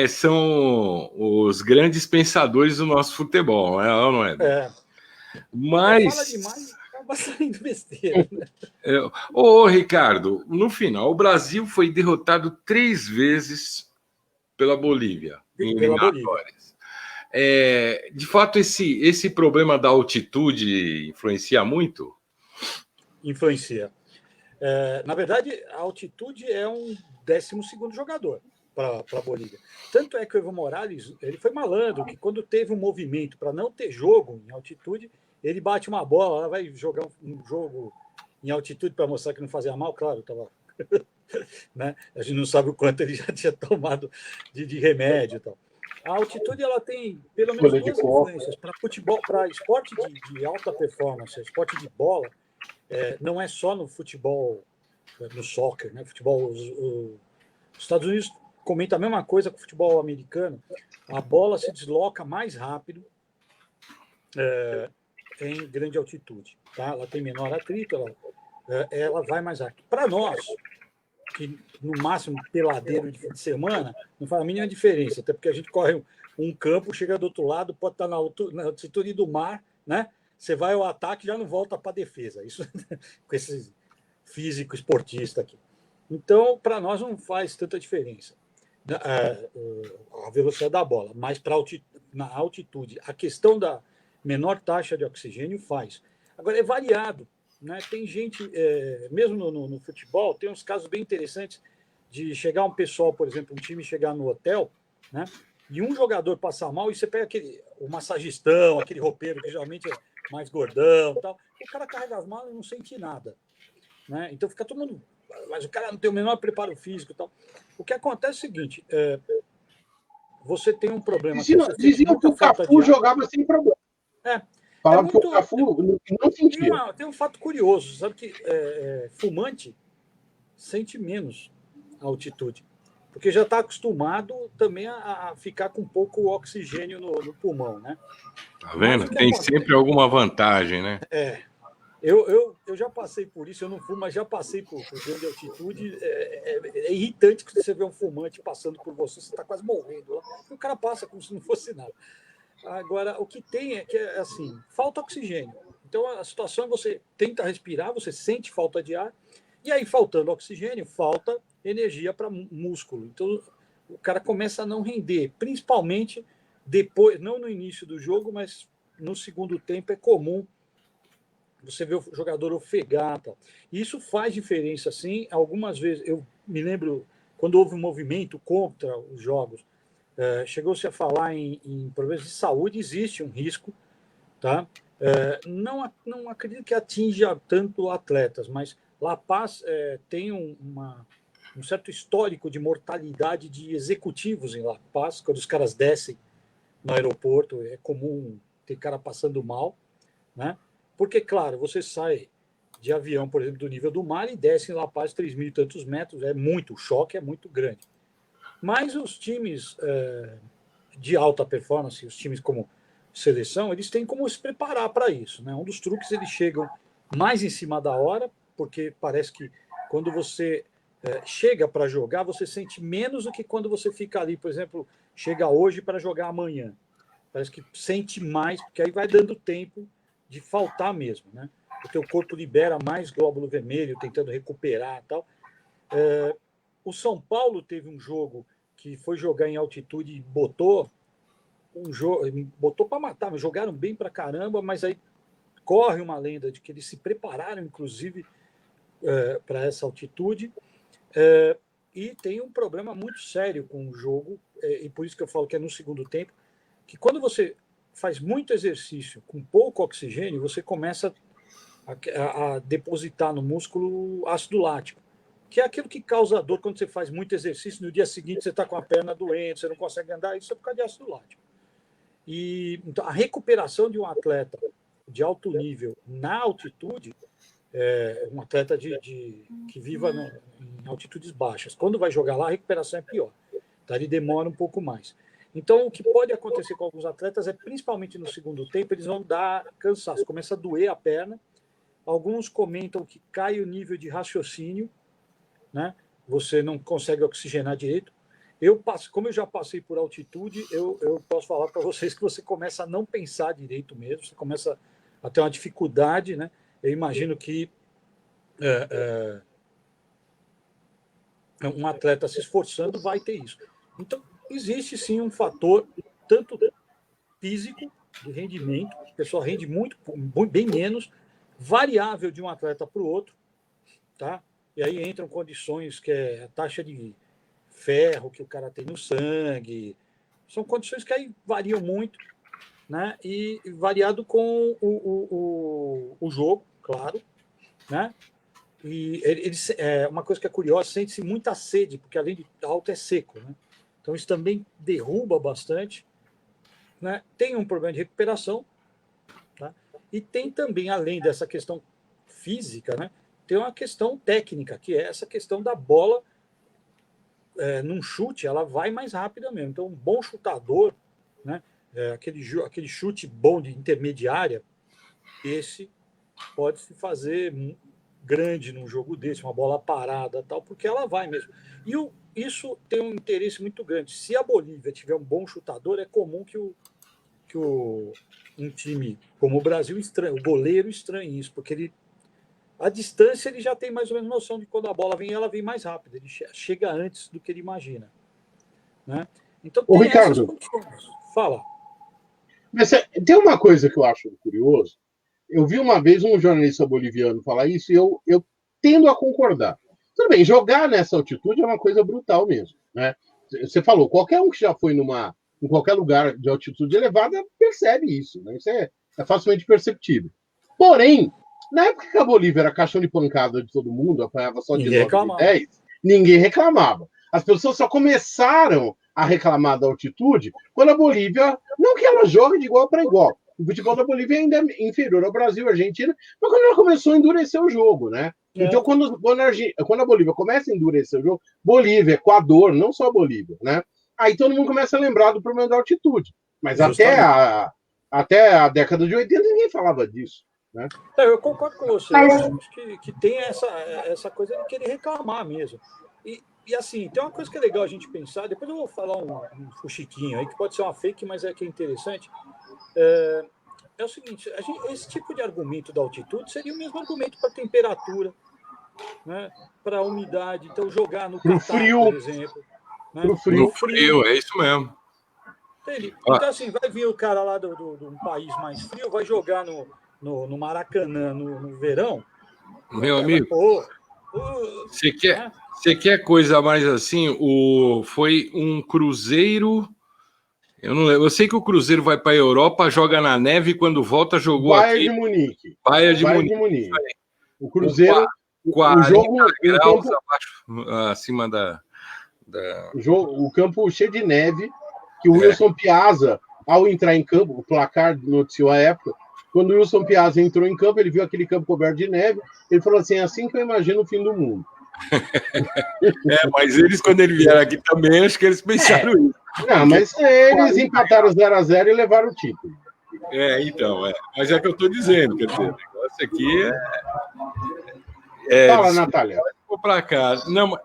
São os grandes pensadores do nosso futebol, não é? Mas fala demais, acaba saindo besteira. Né? Ricardo, no final, o Brasil foi derrotado 3 vezes pela Bolívia em eliminatórias. De fato, esse problema da altitude influencia muito? Influencia. Na verdade, a altitude é um 12º jogador para a Bolívia. Tanto é que o Evo Morales ele foi malandro, que quando teve um movimento para não ter jogo em altitude, ele bate uma bola, ela vai jogar um jogo em altitude para mostrar que não fazia mal, claro, estava... né? A gente não sabe o quanto ele já tinha tomado de remédio e tal. A altitude ela tem pelo menos 2 influências. Para futebol, para esporte de alta performance, esporte de bola, não é só no futebol, no soccer, né? Futebol, os Estados Unidos comenta a mesma coisa com o futebol americano. A bola se desloca mais rápido em grande altitude, tá? Ela tem menor atrito, ela vai mais rápido. Para nós, que no máximo peladeiro de fim de semana, não faz a mínima diferença, até porque a gente corre um campo, chega do outro lado, pode estar na altitude do mar, né? Você vai ao ataque e já não volta para a defesa. Isso com esse físico esportista aqui. Então, para nós não faz tanta diferença a velocidade da bola, mas na altitude, a questão da menor taxa de oxigênio faz. Agora, é variado. Né? Tem gente, mesmo no futebol, tem uns casos bem interessantes de chegar um pessoal, por exemplo, um time chegar no hotel, né? E um jogador passar mal, e você pega o massagistão, aquele roupeiro que geralmente é mais gordão, tal, o cara carrega as malas e não sente nada. Né? Então fica todo mundo... Mas o cara não tem o menor preparo físico e tal. O que acontece é o seguinte, você tem um problema... Diziam que o Cafu jogava sem problema. Falavam que o Cafu não sentia. Tem um fato curioso, sabe que fumante sente menos a altitude, porque já está acostumado também a ficar com pouco oxigênio no pulmão, né? Tá vendo? Tem sempre alguma vantagem, né? Eu já passei por isso, eu não fumo, mas já passei por grande altitude. É irritante que você vê um fumante passando por você está quase morrendo lá, e o cara passa como se não fosse nada. Agora, o que tem é que, assim, falta oxigênio. Então, a situação é você tenta respirar, você sente falta de ar, e aí, faltando oxigênio, falta energia para músculo. Então, o cara começa a não render, principalmente depois, não no início do jogo, mas no segundo tempo é comum você ver o jogador ofegar. Tal. E isso faz diferença, sim. Algumas vezes, eu me lembro, quando houve um movimento contra os jogos, chegou-se a falar em problemas de saúde, existe um risco, tá? Não acredito que atinja tanto atletas, mas La Paz tem um certo histórico de mortalidade de executivos em La Paz, quando os caras descem no aeroporto, é comum ter cara passando mal, né? Porque, claro, você sai de avião, por exemplo, do nível do mar e desce em La Paz 3.000 e tantos metros, o choque é muito grande. Mas os times de alta performance, os times como seleção, eles têm como se preparar para isso. Né? Um dos truques, eles chegam mais em cima da hora, porque parece que quando você chega para jogar, você sente menos do que quando você fica ali, por exemplo, chega hoje para jogar amanhã. Parece que sente mais, porque aí vai dando tempo de faltar mesmo. Né? O teu corpo libera mais glóbulo vermelho, tentando recuperar e tal. O São Paulo teve um jogo que foi jogar em altitude e botou para matar, mas jogaram bem para caramba, mas aí corre uma lenda de que eles se prepararam, inclusive, para essa altitude, e tem um problema muito sério com o jogo, e por isso que eu falo que é no segundo tempo, que quando você faz muito exercício com pouco oxigênio, você começa a depositar no músculo ácido lático, que é aquilo que causa dor quando você faz muito exercício. No dia seguinte você está com a perna doente, você não consegue andar, isso é por causa de ácido lático. E então, a recuperação de um atleta de alto nível na altitude, um atleta que viva em altitudes baixas, quando vai jogar lá, a recuperação é pior. Tá? Ele demora um pouco mais. Então, o que pode acontecer com alguns atletas é, principalmente no segundo tempo, eles vão dar cansaço, começa a doer a perna. Alguns comentam que cai o nível de raciocínio, né? Você não consegue oxigenar direito. Como eu já passei por altitude, eu posso falar para vocês que você começa a não pensar direito mesmo, você começa a ter uma dificuldade, né? Eu imagino que um atleta se esforçando vai ter isso. Então, existe sim um fator tanto físico, de rendimento, a pessoa rende muito, bem menos, variável de um atleta para o outro, tá? E aí entram condições que é a taxa de ferro que o cara tem no sangue, são condições que aí variam muito, né? E variado com o jogo, claro, né? E uma coisa que é curiosa, sente-se muita sede, porque além de alto é seco, né? Então isso também derruba bastante, né? Tem um problema de recuperação, tá? E tem também, além dessa questão física, né? Tem uma questão técnica, que é essa questão da bola, num chute, ela vai mais rápida mesmo. Então, um bom chutador, né? Aquele chute bom de intermediária, esse pode se fazer grande num jogo desse, uma bola parada, tal, porque ela vai mesmo. E isso tem um interesse muito grande. Se a Bolívia tiver um bom chutador, é comum que um time como o Brasil estranhe, o goleiro estranhe isso, porque a distância ele já tem mais ou menos noção de quando a bola vem, ela vem mais rápido, ele chega antes do que ele imagina, né? Então tem essas condições. Fala. Mas tem uma coisa que eu acho curioso. Eu vi uma vez um jornalista boliviano falar isso e eu tendo a concordar. Tudo bem, jogar nessa altitude é uma coisa brutal mesmo, né? Você falou, qualquer um que já foi em qualquer lugar de altitude elevada percebe isso, né? Isso é facilmente perceptível. Porém, na época que a Bolívia era caixão de pancada de todo mundo, apanhava só de 9 e 10, ninguém reclamava. As pessoas só começaram a reclamar da altitude quando a Bolívia, não que ela jogue de igual para igual, o futebol da Bolívia ainda é inferior ao Brasil, à Argentina, mas quando ela começou a endurecer o jogo, né? Então, quando a Bolívia começa a endurecer o jogo, Bolívia, Equador, não só a Bolívia, né? Aí todo mundo começa a lembrar do problema da altitude. Mas até a década de 80 ninguém falava disso, né? Eu concordo com você. Eu acho que tem essa coisa de querer reclamar mesmo. E assim, tem uma coisa que é legal a gente pensar, depois eu vou falar um fuxiquinho aí, que pode ser uma fake, mas que é interessante. É o seguinte, esse tipo de argumento da altitude seria o mesmo argumento para temperatura, né? Para umidade. Então, jogar no Catar, por exemplo. Né? Pro frio. No frio, é isso mesmo. Então, assim, vai vir o cara lá de um país mais frio, vai jogar no Maracanã no verão. Meu amigo, você quer coisa mais assim? Foi um cruzeiro. Eu não lembro. Eu sei que o Cruzeiro vai para a Europa, joga na neve e quando volta jogou Bayern aqui. De Munique. Bayern de Munique. O Cruzeiro. 40 jogo, graus abaixo, acima da. O campo cheio de neve, que o Wilson Piazza, ao entrar em campo, o placar noticiou a época, quando o Wilson Piazza entrou em campo, ele viu aquele campo coberto de neve, ele falou assim, é assim que eu imagino o fim do mundo. Mas eles, quando eles vieram aqui também, acho que eles pensaram isso. Não, mas eles empataram 0-0 e levaram o título. Então, mas é que eu estou dizendo, quer dizer, o negócio aqui Fala, Natália. Vou para cá. Não,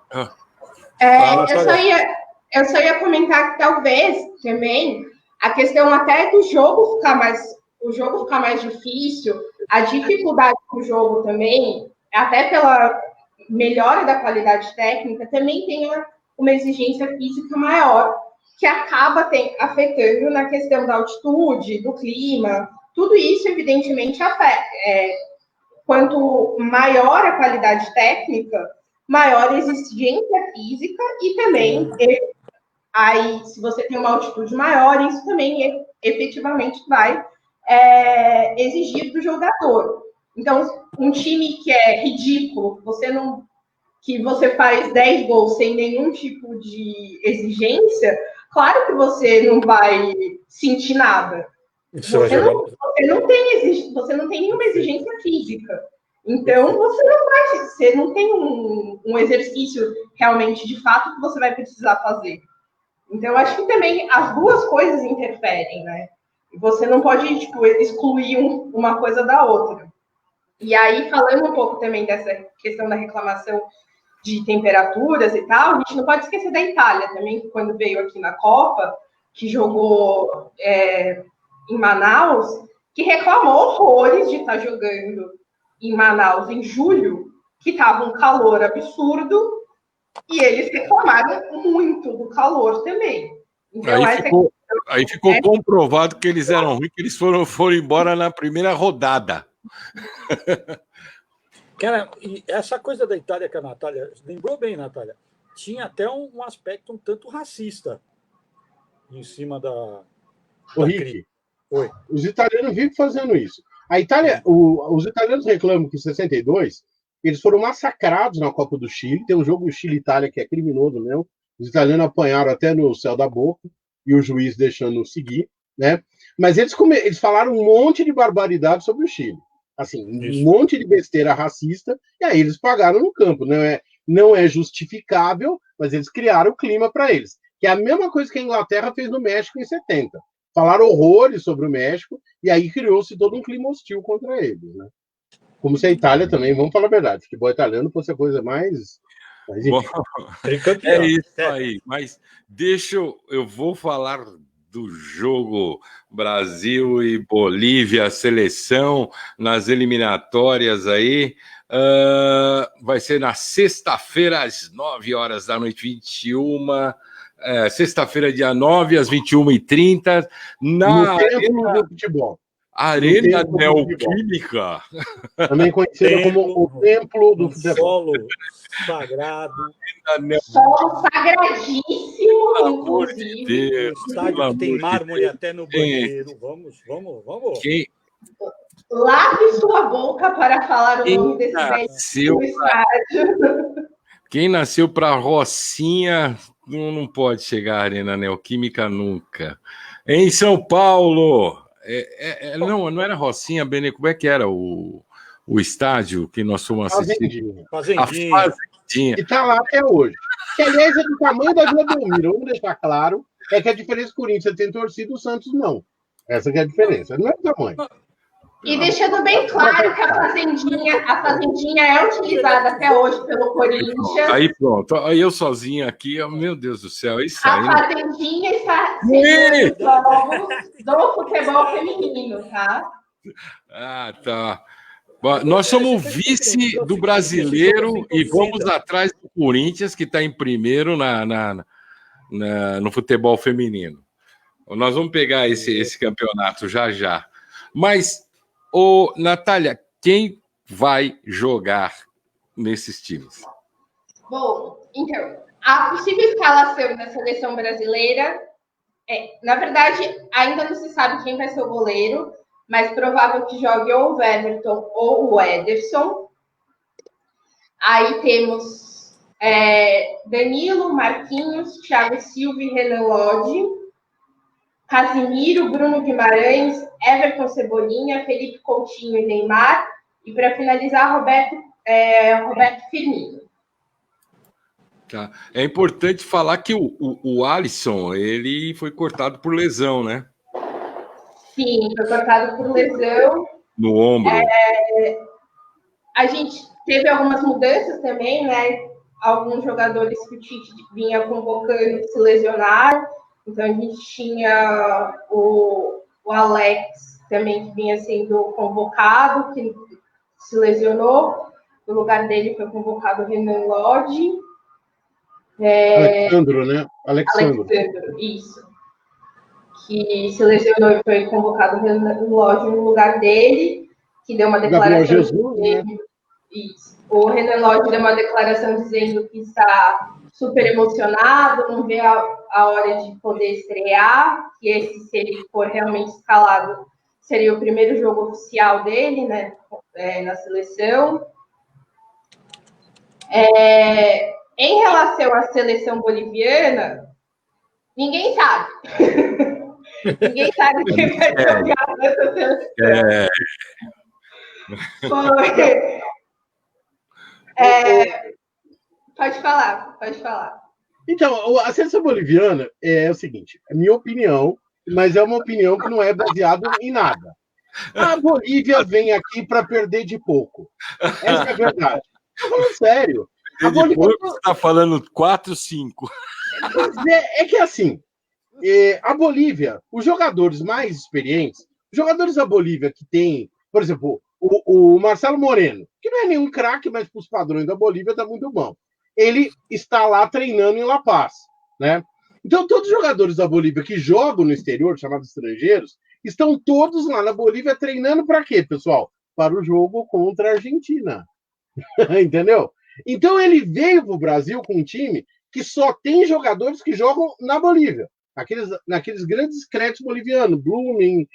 eu só ia comentar que talvez também a questão até do jogo ficar mais difícil, a dificuldade do jogo também, até pela melhora da qualidade técnica, também tem uma exigência física maior, que acaba afetando na questão da altitude, do clima, tudo isso, evidentemente, afeta. Quanto maior a qualidade técnica, maior a exigência física e também Aí, se você tem uma altitude maior, isso também efetivamente vai exigir do jogador. Então, um time que é ridículo, que você faz 10 gols sem nenhum tipo de exigência, claro que você não vai sentir nada. Você não tem nenhuma exigência física. Então, você não tem um exercício realmente de fato que você vai precisar fazer. Então, eu acho que também as duas coisas interferem, né? Você não pode excluir uma coisa da outra. E aí, falando um pouco também dessa questão da reclamação de temperaturas e tal, a gente não pode esquecer da Itália também, que quando veio aqui na Copa, que jogou em Manaus, que reclamou horrores de estar jogando em Manaus em julho, que estava um calor absurdo, e eles reclamaram muito do calor também. Então, aí ficou comprovado que eles eram ruins, que eles foram embora na primeira rodada. Cara, e essa coisa da Itália que a Natália lembrou bem, Natália, tinha até um aspecto um tanto racista em cima da Rick, os italianos vivem fazendo isso. A Itália, os italianos reclamam que em 62 eles foram massacrados na Copa do Chile. Tem um jogo do Chile-Itália que é criminoso mesmo. Os italianos apanharam até no céu da boca e o juiz deixando seguir, né? Mas eles falaram um monte de barbaridade sobre o Chile. Assim, um monte de besteira racista, e aí eles pagaram no campo. Não é justificável, mas eles criaram o clima para eles. Que é a mesma coisa que a Inglaterra fez no México em 70. Falaram horrores sobre o México, e aí criou-se todo um clima hostil contra eles, né? Como se a Itália também, vamos falar a verdade, futebol italiano fosse a coisa mais... Bom, é isso aí, mas eu vou falar do jogo Brasil e Bolívia, sexta nas eliminatórias aí. Vai ser na sexta-feira, às 9h da noite, 21. Sexta-feira, dia 9, às 21h30, na Arena do Futebol. Arena Neoquímica. Também conhecida como o Templo do Futebol. Solo sagrado. Solo sagradíssimo, inclusive. O estádio que tem mármore até no banheiro. Vamos. Lave sua boca para falar o nome desse estádio. Quem nasceu para Rocinha não pode chegar à Arena Neoquímica nunca. Em São Paulo... não era Rocinha, Benê, como é que era o estádio que nós fomos assistir? Fazendinha. A Fazendinha. Que está lá até hoje. Que, aliás, é do tamanho da Vila Belmiro. Vamos deixar claro, é que a diferença do Corinthians tem torcida, o Santos não. Essa que é a diferença, não é o tamanho. E deixando bem claro que a Fazendinha é utilizada até hoje pelo Corinthians. Aí pronto, aí eu sozinho aqui, meu Deus do céu, isso aí. A Fazendinha está sendo jogos do futebol feminino, tá? Ah, tá. Nós somos vice do brasileiro e vamos atrás do Corinthians, que está em primeiro no futebol feminino. Nós vamos pegar esse campeonato já. Mas, Natália, quem vai jogar nesses times? Bom, então, a possível escalação da seleção brasileira na verdade, ainda não se sabe quem vai ser o goleiro, mas provável que jogue ou o Everton ou o Ederson. Aí temos Danilo, Marquinhos, Thiago Silva e Renan Lodge, Casimiro, Bruno Guimarães, Everton Cebolinha, Felipe Coutinho e Neymar. E para finalizar, Roberto Firmino. Tá. É importante falar que o Alisson, ele foi cortado por lesão, né? Sim, foi cortado por lesão. No ombro. A gente teve algumas mudanças também, né? Alguns jogadores que o Tite vinha convocando se lesionaram. Então, a gente tinha o Alex também, que vinha sendo convocado, que se lesionou. No lugar dele foi convocado o Renan Lodge. Alexandro, né? Alexandro, isso. Que se lesionou e foi convocado o Renan Lodge no lugar dele, que deu uma declaração. Jesus, né? Isso. O Renan Lodge deu uma declaração dizendo que está super emocionado, não vê a hora de poder estrear, que esse, se ele for realmente escalado, seria o primeiro jogo oficial dele, né, na seleção. Em relação à seleção boliviana, ninguém sabe. Ninguém sabe quem vai jogar nessa seleção. Pode falar. Então, a seleção boliviana é o seguinte, é minha opinião, mas é uma opinião que não é baseada em nada. A Bolívia vem aqui para perder de pouco. Essa é a verdade. Estou falando sério. A Bolívia... Você está falando 4, 5. Pois é que assim, a Bolívia, os jogadores mais experientes, os jogadores da Bolívia que tem, por exemplo, o Marcelo Moreno, que não é nenhum craque, mas para os padrões da Bolívia está muito bom. Ele está lá treinando em La Paz, né? Então, todos os jogadores da Bolívia que jogam no exterior, chamados estrangeiros, estão todos lá na Bolívia treinando para quê, pessoal? Para o jogo contra a Argentina. Entendeu? Então, ele veio para o Brasil com um time que só tem jogadores que jogam na Bolívia. Naqueles grandes créditos bolivianos. Blooming,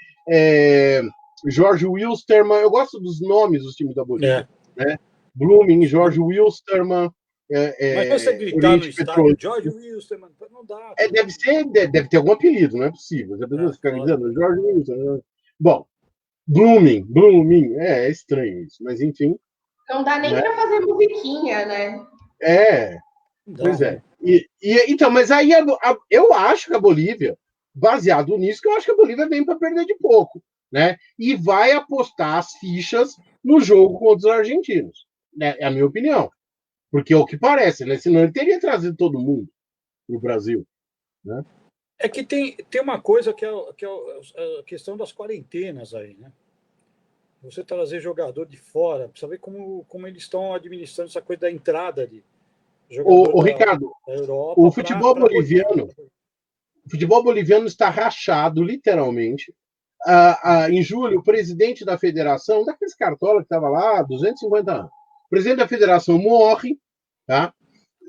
Jorge Wilstermann. Eu gosto dos nomes dos times da Bolívia. Né? Blooming, Jorge Wilstermann. Mas você gritar no estádio, Jorge Wilstermann, não dá. Deve ter algum apelido, não é possível. A pessoa fica gritando, Jorge Wilstermann. Bom, Blooming, é estranho isso, mas enfim. Não dá nem para fazer musiquinha, né? Pois é. Então, mas aí eu acho que a Bolívia, baseado nisso, que eu acho que a Bolívia vem para perder de pouco, né? E vai apostar as fichas no jogo contra os argentinos. Né? É a minha opinião. Porque é o que parece, né? Senão ele teria trazido todo mundo no Brasil. Né? É que tem uma coisa que é a questão das quarentenas aí, né? Você trazer jogador de fora, precisa ver como eles estão administrando essa coisa da entrada de jogador Ricardo, da Europa. O futebol boliviano está rachado, literalmente. Em julho, o presidente da federação, daqueles cartola que estava lá há 250 anos, o presidente da federação morre, tá?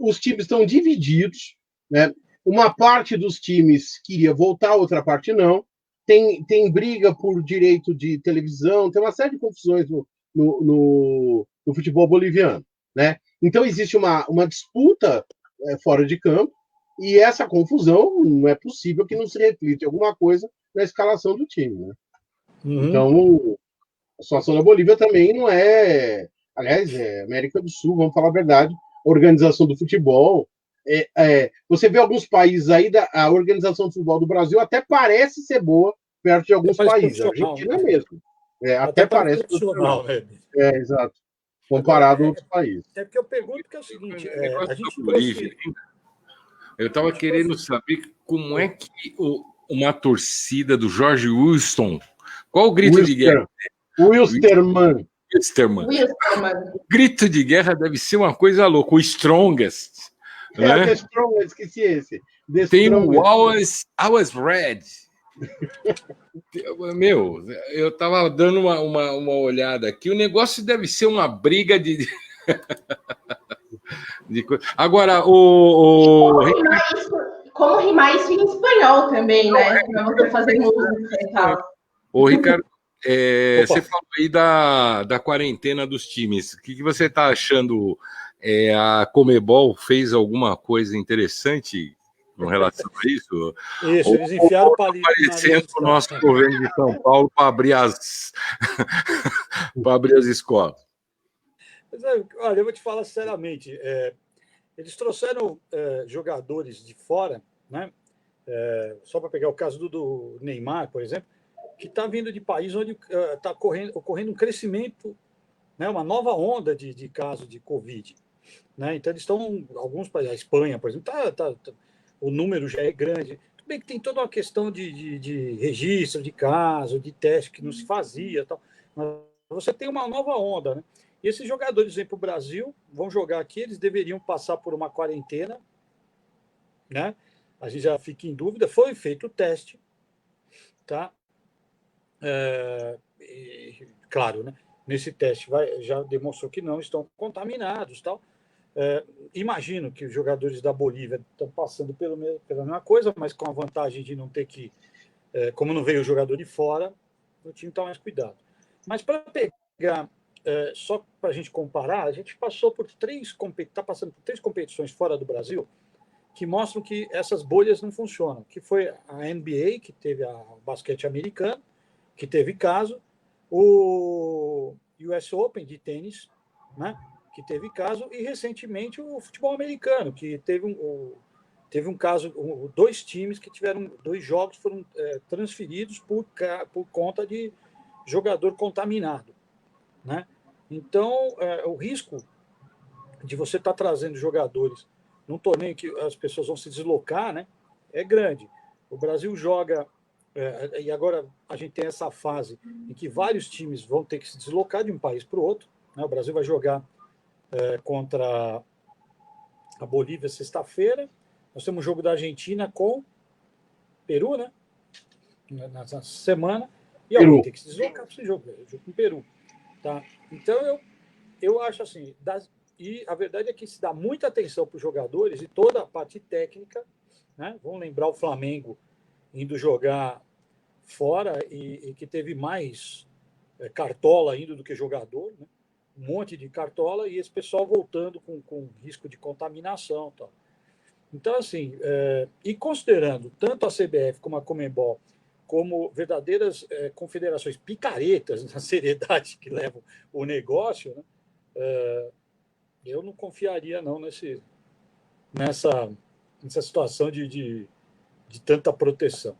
Os times estão divididos, né? Uma parte dos times queria voltar, outra parte não. Tem briga por direito de televisão, tem uma série de confusões no futebol boliviano, né? Então existe uma disputa fora de campo e essa confusão não é possível que não se reflita alguma coisa na escalação do time, né? Então a situação da Bolívia também não é, aliás, América do Sul, vamos falar a verdade, organização do futebol. Você vê alguns países aí, a organização do futebol do Brasil até parece ser boa perto de alguns países. A Argentina mesmo. Até parece profissional. Exato. Comparado a outros países. É porque eu pergunto que é o seguinte: a gente Bolívia, eu estava querendo saber como é que uma torcida do Jorge Wilson. Qual o grito de guerra? Wilstermann. O grito de guerra deve ser uma coisa louca. O Strongest. Né? The Strongest, esqueci esse. Tem o I was red. Meu, eu estava dando uma olhada aqui. O negócio deve ser uma briga de Agora, como rimar isso em espanhol também, né? Para você fazer música e tal. Ô, Ricardo, você falou aí da quarentena dos times. O que você está achando? A Conmebol fez alguma coisa interessante com relação a isso? Isso, eles enfiaram o palito. Aparecendo o nosso governo de São Paulo para abrir as escolas. Mas, olha, eu vou te falar sinceramente. Eles trouxeram jogadores de fora, né? Só para pegar o caso do Neymar, por exemplo, que está vindo de país onde está ocorrendo um crescimento, né? Uma nova onda de casos de Covid. Né? Então, eles estão, alguns países, a Espanha, por exemplo, o número já é grande. Tudo bem que tem toda uma questão de registro de caso, de teste que não se fazia, tal, mas você tem uma nova onda. Né? E esses jogadores vêm para o Brasil, vão jogar aqui, eles deveriam passar por uma quarentena. Né? A gente já fica em dúvida, foi feito o teste. Tá? Claro, né? Nesse teste já demonstrou que não estão contaminados, tal. Imagino que os jogadores da Bolívia estão passando pela mesma coisa, mas com a vantagem de não ter que, como não veio o jogador de fora, o time está mais cuidado. Mas para pegar, só para a gente comparar, a gente passou por está passando por 3 competições fora do Brasil que mostram que essas bolhas não funcionam, que foi a NBA, que teve o basquete americano, que teve caso, o US Open de tênis, né, que teve caso, e recentemente o futebol americano, que teve um caso, 2 times que tiveram 2 jogos foram transferidos por conta de jogador contaminado, né? Então, o risco de você estar trazendo jogadores num torneio que as pessoas vão se deslocar, né, é grande. O Brasil joga, e agora a gente tem essa fase em que vários times vão ter que se deslocar de um país para o outro, né? O Brasil vai jogar contra a Bolívia sexta-feira. Nós temos um jogo da Argentina com Peru, né? Nessa semana. E alguém tem que se deslocar para esse jogo com o Peru. Tá? Então, eu acho assim, e a verdade é que se dá muita atenção para os jogadores e toda a parte técnica, né? Vamos lembrar o Flamengo indo jogar fora e que teve mais cartola ainda do que jogador, né? Um monte de cartola, e esse pessoal voltando com risco de contaminação. Tal. Então, assim, e considerando tanto a CBF como a Conmebol como verdadeiras confederações picaretas na seriedade que levam o negócio, né? Eu não confiaria não nessa situação de tanta proteção.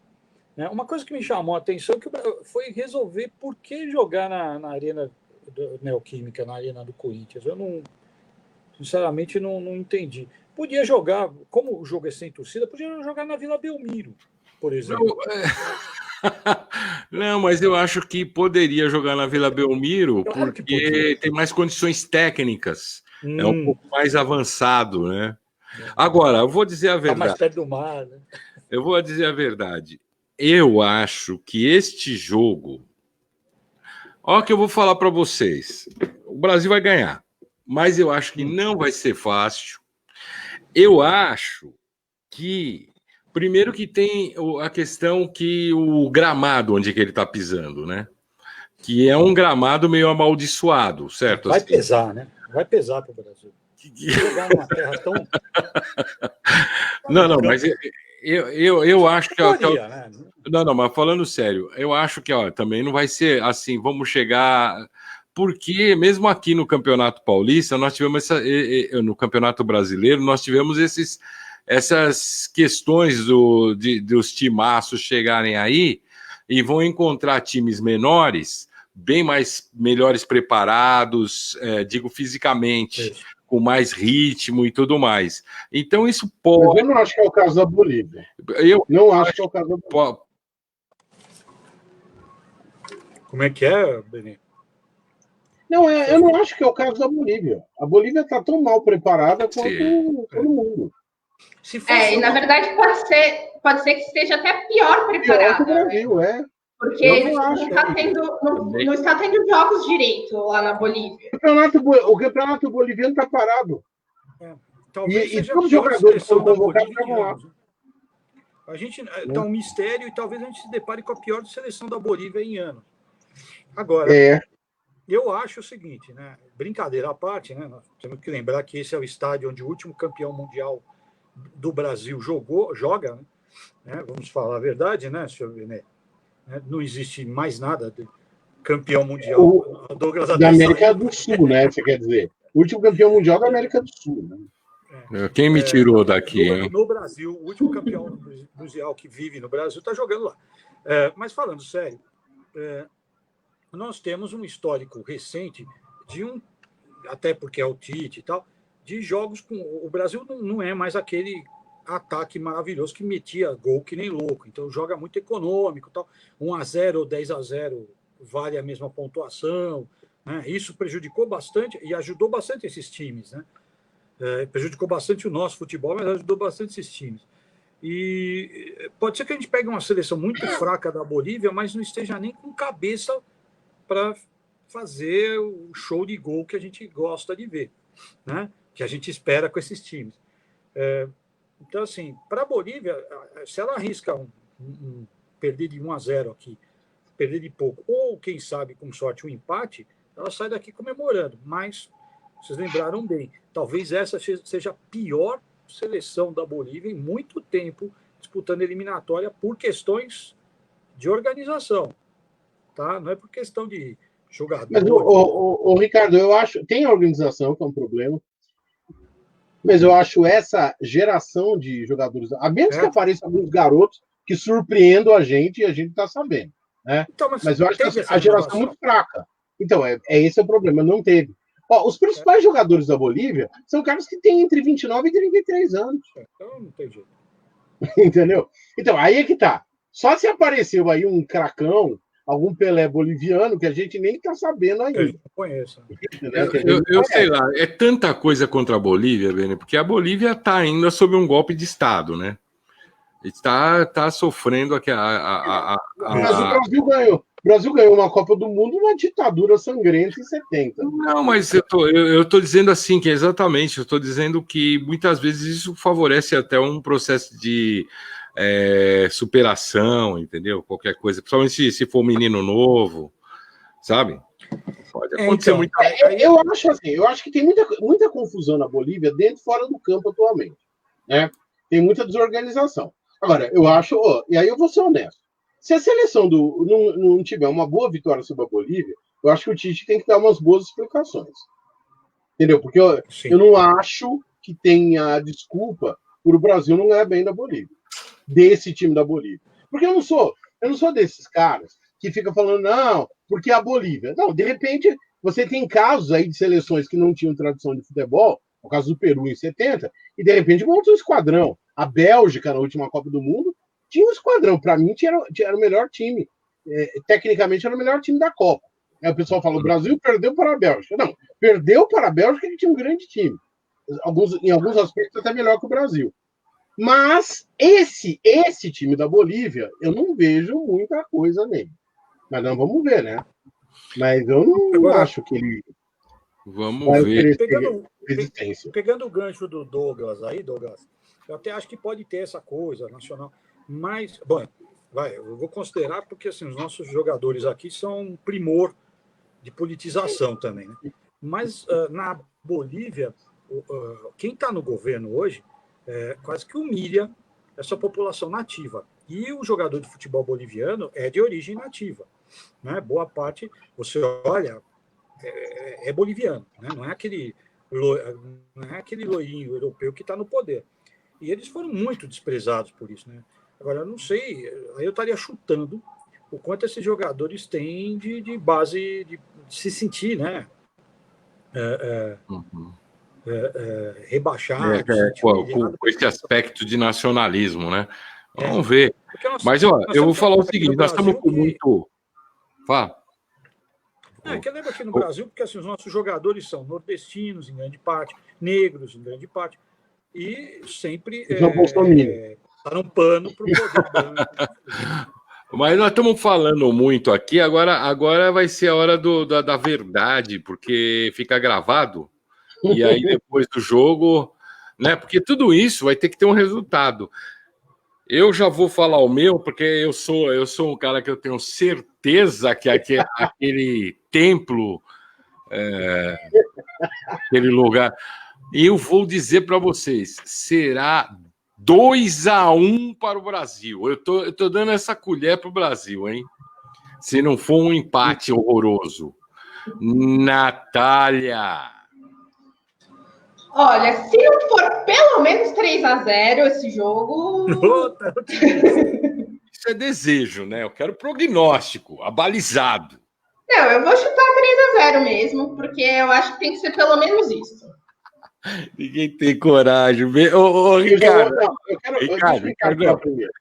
Né? Uma coisa que me chamou a atenção foi resolver por que jogar na Arena Neoquímica, na Arena do Corinthians. Eu sinceramente não entendi. Podia jogar, como o jogo é sem torcida, podia jogar na Vila Belmiro, por exemplo. Não, mas eu acho que poderia jogar na Vila Belmiro, Claro porque tem mais condições técnicas. É um pouco mais avançado, né? Agora, eu vou dizer a verdade. Tá mais perto do mar, né? Eu vou dizer a verdade. Eu acho que este jogo... Olha o que eu vou falar para vocês. O Brasil vai ganhar, mas eu acho que não vai ser fácil. Eu acho que... Primeiro que tem a questão que o gramado onde que ele está pisando, né? Que é um gramado meio amaldiçoado, certo? Vai pesar, né? Vai pesar para o Brasil. Jogar numa terra tão... Não, mas eu acho que... Não, mas falando sério, eu acho que também não vai ser assim, vamos chegar... Porque mesmo aqui no Campeonato Paulista, nós tivemos no Campeonato Brasileiro, nós tivemos essas questões dos timaços chegarem aí e vão encontrar times menores, bem melhores preparados, digo fisicamente, com mais ritmo e tudo mais. Então isso pode... Eu não acho que é o caso da Bolívia. Eu não acho que é o caso da Bolívia. Como é que é, Benê? Não, eu não acho que é o caso da Bolívia. A Bolívia está tão mal preparada quanto todo mundo. E na verdade pode ser que esteja até pior preparada. Pior que o Brasil, né? Porque não está tendo jogos direito lá na Bolívia. O campeonato boliviano está parado. Talvez e todos os jogadores que são convocados estavam lá. A gente está um mistério e talvez a gente se depare com a pior seleção da Bolívia em anos. Agora, eu acho o seguinte, né? Brincadeira à parte, né? Nós temos que lembrar que esse é o estádio onde o último campeão mundial do Brasil joga, né? Vamos falar a verdade, né, senhor Benê? Não existe mais nada de campeão mundial. Da América do Sul, né? Você quer dizer? O último campeão mundial da América do Sul, né? Quem me tirou daqui, hein? No Brasil, o último campeão mundial que vive no Brasil está jogando lá. Mas falando sério, nós temos um histórico recente até porque é o Tite e tal, de jogos com... O Brasil não é mais aquele ataque maravilhoso que metia gol que nem louco. Então joga muito econômico, tal. 1-0 ou 10-0 vale a mesma pontuação, né? Isso prejudicou bastante e ajudou bastante esses times, né? Prejudicou bastante o nosso futebol, mas ajudou bastante esses times. E pode ser que a gente pegue uma seleção muito fraca da Bolívia, mas não esteja nem com cabeça para fazer o show de gol que a gente gosta de ver, né? que a gente espera com esses times. Então, assim, para a Bolívia, se ela arrisca perder de 1-0 aqui, perder de pouco, ou, quem sabe, com sorte, um empate, ela sai daqui comemorando. Mas, vocês lembraram bem, talvez essa seja a pior seleção da Bolívia em muito tempo, disputando eliminatória por questões de organização. Tá? Não é por questão de jogador. Mas, Ricardo, eu acho... Tem a organização, que é um problema. Mas eu acho essa geração de jogadores... A menos que apareçam alguns garotos que surpreendam a gente e a gente está sabendo. Né? Então, mas eu acho que a geração é muito fraca. Então, esse é o problema. Não teve. Os principais jogadores da Bolívia são caras que têm entre 29 e 33 anos. Então, não tem jeito. Entendeu? Então, aí é que tá. Só se apareceu aí um cracão, algum Pelé boliviano, que a gente nem tá sabendo ainda. Eu não conheço. Eu sei lá, é tanta coisa contra a Bolívia, Beni, porque a Bolívia está ainda sob um golpe de Estado, né? Está sofrendo aqui Mas o Brasil ganhou uma Copa do Mundo na ditadura sangrenta em 70. Não, mas eu tô dizendo assim, que exatamente, eu estou dizendo que muitas vezes isso favorece até um processo de superação, entendeu? Qualquer coisa, principalmente se for um menino novo, sabe? Pode acontecer muita coisa. Eu acho que tem muita confusão na Bolívia dentro e fora do campo atualmente. Né? Tem muita desorganização. Agora, eu acho, e aí eu vou ser honesto, se a seleção não tiver uma boa vitória sobre a Bolívia, eu acho que o Tite tem que dar umas boas explicações. Entendeu? Porque eu não acho que tenha desculpa por o Brasil não ganhar bem da Bolívia. Desse time da Bolívia. Porque eu não sou desses caras que ficam falando, não, porque a Bolívia. Não, de repente, você tem casos aí de seleções que não tinham tradição de futebol, no caso do Peru em 70, e de repente montou um esquadrão. A Bélgica, na última Copa do Mundo, tinha um esquadrão. Para mim, era o melhor time. Tecnicamente, era o melhor time da Copa. Aí o pessoal fala, o Brasil perdeu para a Bélgica. Não, perdeu para a Bélgica que tinha um grande time. Em alguns aspectos, até melhor que o Brasil. Mas esse time da Bolívia, eu não vejo muita coisa nele. Mas não, vamos ver, né? Mas eu não acho que ele... Vamos ver. Pegando o gancho do Douglas aí, Douglas, eu até acho que pode ter essa coisa nacional, mas, bom, eu vou considerar porque assim, os nossos jogadores aqui são um primor de politização também, né? Mas na Bolívia, quem está no governo hoje quase que humilha essa população nativa. E o jogador de futebol boliviano é de origem nativa. Né? Boa parte, você olha, é boliviano, né? Não é aquele loirinho europeu que está no poder. E eles foram muito desprezados por isso, né? Agora, eu não sei, aí eu estaria chutando o quanto esses jogadores têm de base de se sentir, né? Rebaixados. Com esse aspecto de nacionalismo, né? Vamos ver. Mas, eu vou falar o seguinte, nós estamos com muito... Fala. Que eu lembro aqui no Brasil, porque assim, os nossos jogadores são nordestinos, em grande parte, negros, em grande parte, e sempre passaram um pano para o poder branco. Mas nós estamos falando muito aqui, agora vai ser a hora da verdade, porque fica gravado, e aí depois do jogo, né? Porque tudo isso vai ter que ter um resultado. Eu já vou falar o meu, porque eu sou um cara que eu tenho certeza que aquele templo, aquele lugar... E eu vou dizer para vocês, será 2-1 para o Brasil. Eu tô dando essa colher para o Brasil, hein? Se não for um empate horroroso. Natália. Olha, se não for pelo menos 3-0 esse jogo... Isso é desejo, né? Eu quero prognóstico, abalizado. Não, eu vou chutar 3-0 mesmo, porque eu acho que tem que ser pelo menos isso. Ninguém tem coragem. Ricardo. Ricardo primeiro.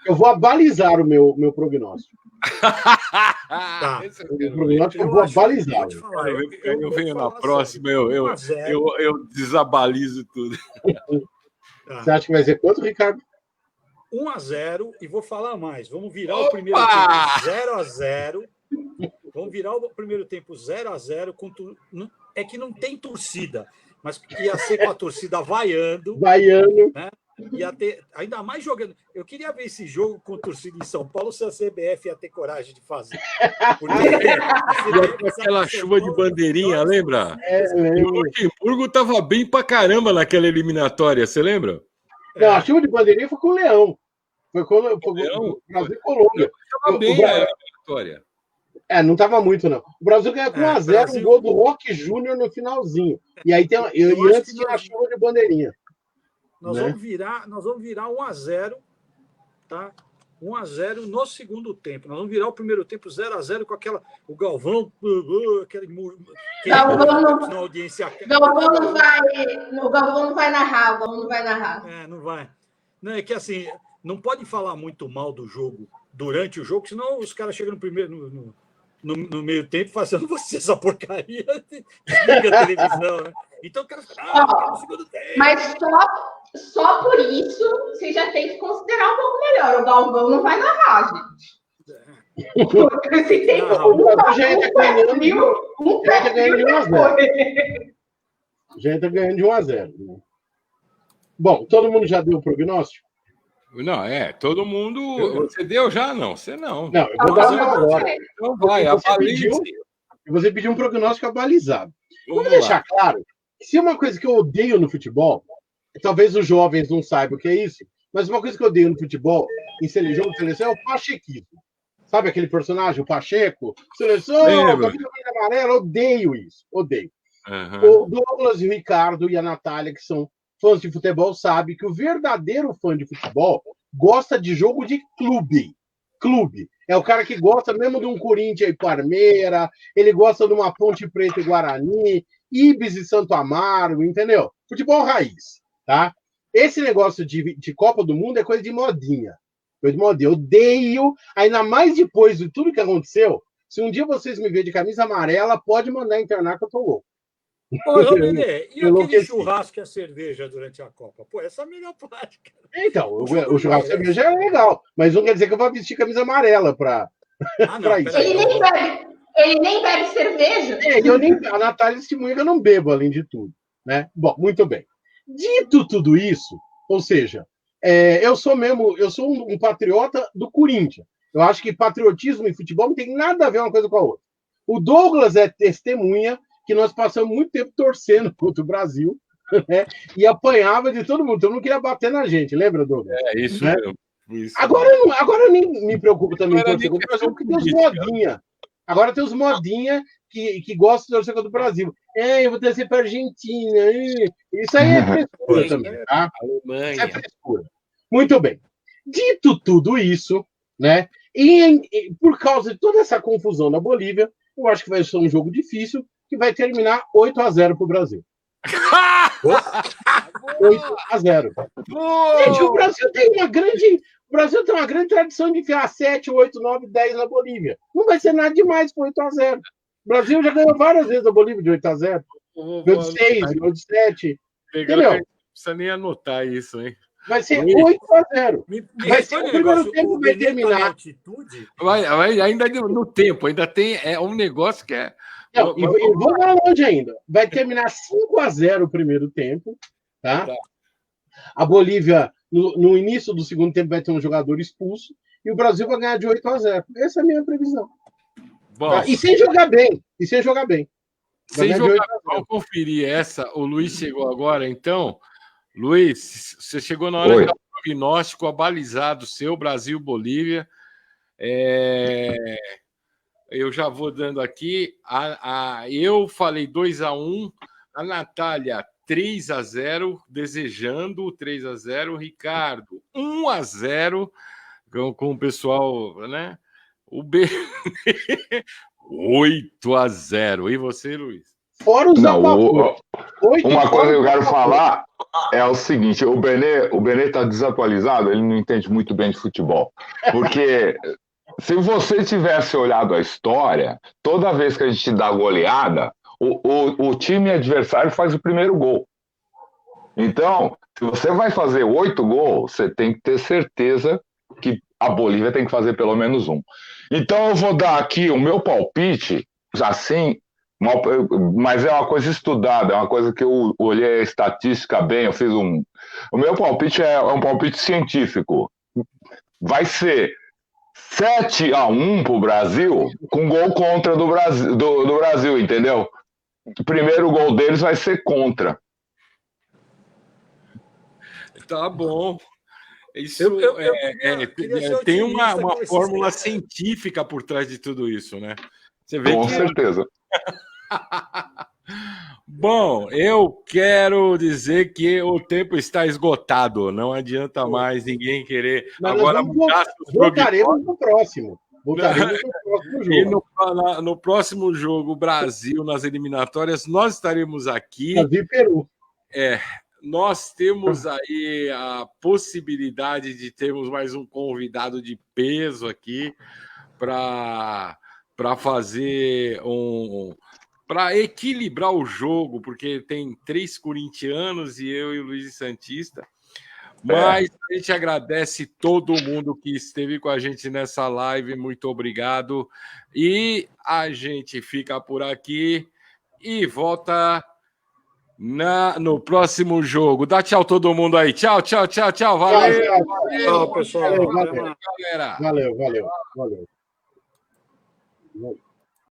Eu vou abalizar o meu prognóstico. Tá. Eu vou abalizar. Eu venho na próxima, eu desabalizo tudo. Você acha que vai ser quanto, Ricardo? 1-0, e vou falar mais. Vamos virar o primeiro tempo 0-0. Vamos virar o primeiro tempo 0-0 é que não tem torcida, mas ia ser com a torcida vaiando, Vaiano. né? Ia ter, ainda mais jogando. Eu queria ver esse jogo com torcida em São Paulo, se a CBF ia ter coragem de fazer. Porque Aquela chuva de bandeirinha, lembra? O Lembro. Luxemburgo tava bem pra caramba naquela eliminatória, você lembra? Não, a chuva de bandeirinha foi com o Leão. Foi com o Leão? Brasil e Colômbia. Tava bem a eliminatória. Não estava muito, não. O Brasil ganhou com 1x0, Brasil... um gol do Roque Júnior no finalzinho. E aí tem, e antes tinha a chuva de bandeirinha. Nós vamos virar 1x0, tá? 1x0 no segundo tempo. Nós vamos virar o primeiro tempo 0x0 com o Galvão, aquele Galvão audiência. O Galvão não vai narrar, Não vai. Não, é que assim, não pode falar muito mal do jogo durante o jogo, senão os caras chegam no meio tempo fazendo você essa porcaria, desliga a televisão, né? Então o cara fala, no segundo tempo. Mas só por isso você já tem que considerar um pouco melhor. O Galvão não vai narrar, gente. Porque se tem O Brasil já entra ganhando de 1x0. Bom, todo mundo já deu o prognóstico? Não, todo mundo. Você deu já? Não, você não. Não, eu vou dar uma agora. Então vai, você pediu um prognóstico abalizado. Vamos deixar claro que se uma coisa que eu odeio no futebol, talvez os jovens não saibam o que é isso, mas uma coisa que eu odeio no futebol, em jogo de seleção, é o pachequismo. Sabe aquele personagem, o Pacheco? Seleção, camisa amarela, odeio isso, odeio. Uhum. O Douglas, o Ricardo e a Natália, que são fãs de futebol, sabem que o verdadeiro fã de futebol gosta de jogo de clube. Clube. É o cara que gosta mesmo de um Corinthians e Parmeira, ele gosta de uma Ponte Preta e Guarani, Ibis e Santo Amaro, entendeu? Futebol raiz, tá? Esse negócio de Copa do Mundo é coisa de modinha. Coisa de modinha. Eu odeio, ainda mais depois de tudo que aconteceu, se um dia vocês me verem de camisa amarela, pode mandar internar que eu tô louco. Ô, Benê, e aquele churrasco e a cerveja durante a Copa? Pô, essa é a melhor parte. Então, o churrasco e a cerveja é legal, mas não quer dizer que eu vou vestir camisa amarela para isso. Ele nem bebe cerveja. A Natália testemunha que eu não bebo, além de tudo. Né? Bom, muito bem. Dito tudo isso, ou seja, eu sou um patriota do Corinthians. Eu acho que patriotismo e futebol não tem nada a ver uma coisa com a outra. O Douglas é testemunha que nós passamos muito tempo torcendo contra o Brasil, né? E apanhava de todo mundo. Todo mundo queria bater na gente, lembra, Douglas? Isso né? mesmo. Isso. Agora eu nem me preocupo também com torcer contra o Brasil, porque tem os modinha. Agora tem os modinha que gostam de torcer contra o Brasil. Eu vou torcer para a Argentina. Isso aí é frescura também, tá? Alemanha. Isso é frescura. Muito bem. Dito tudo isso, né? E por causa de toda essa confusão na Bolívia, eu acho que vai ser um jogo difícil, que vai terminar 8x0 para o Brasil. 8x0. Gente, o Brasil tem uma grande tradição de enfiar 7, 8, 9, 10 na Bolívia. Não vai ser nada demais com 8x0. O Brasil já ganhou várias vezes a Bolívia de 8x0. Ganhou de 6, ganhou de 7. Entendeu? Não precisa nem anotar isso, hein? Vai ser 8x0. Vai ser o primeiro tempo que vai terminar. Ainda no tempo, ainda tem um negócio que é. Não, eu vou lá longe ainda. Vai terminar 5x0 o primeiro tempo, tá? A Bolívia, no início do segundo tempo, vai ter um jogador expulso e o Brasil vai ganhar de 8x0. Essa é a minha previsão. Bom, tá? E sem jogar bem. Vamos conferir essa. O Luiz chegou agora, então. Luiz, você chegou na hora do prognóstico abalizado seu, Brasil-Bolívia. Eu já vou dando aqui. Eu falei 2x1, a Natália 3x0, desejando o 3x0, Ricardo 1x0, com o pessoal, né? O B 8x0. E você, Luiz? Fora os Uma coisa que eu quero falar é o seguinte: o Benê está desatualizado, ele não entende muito bem de futebol. Porque se você tivesse olhado a história, toda vez que a gente dá goleada, o time adversário faz o primeiro gol. Então, se você vai fazer 8 gols, você tem que ter certeza que a Bolívia tem que fazer pelo menos um. Então, eu vou dar aqui o meu palpite, assim, Mas é uma coisa estudada, é uma coisa que eu olhei a estatística bem, eu fiz um... O meu palpite é um palpite científico. Vai ser 7-1 pro Brasil, com gol contra do Brasil, entendeu? O primeiro gol deles vai ser contra. Tá bom. Isso tem uma fórmula científica por trás de tudo isso, né? Você vê com certeza. Bom, eu quero dizer que o tempo está esgotado. Não adianta mais ninguém querer. Mas agora voltaremos no próximo. Voltaremos no próximo jogo. E no próximo jogo, Brasil, nas eliminatórias, nós estaremos aqui. Brasil e Peru. Nós temos aí a possibilidade de termos mais um convidado de peso aqui para fazer para equilibrar o jogo, porque tem 3 corintianos e eu e o Luiz Santista. Mas a gente agradece todo mundo que esteve com a gente nessa live. Muito obrigado. E a gente fica por aqui e volta no próximo jogo. Dá tchau todo mundo aí. Tchau, tchau, tchau, tchau. Valeu. Tchau, pessoal. Valeu, galera. Valeu.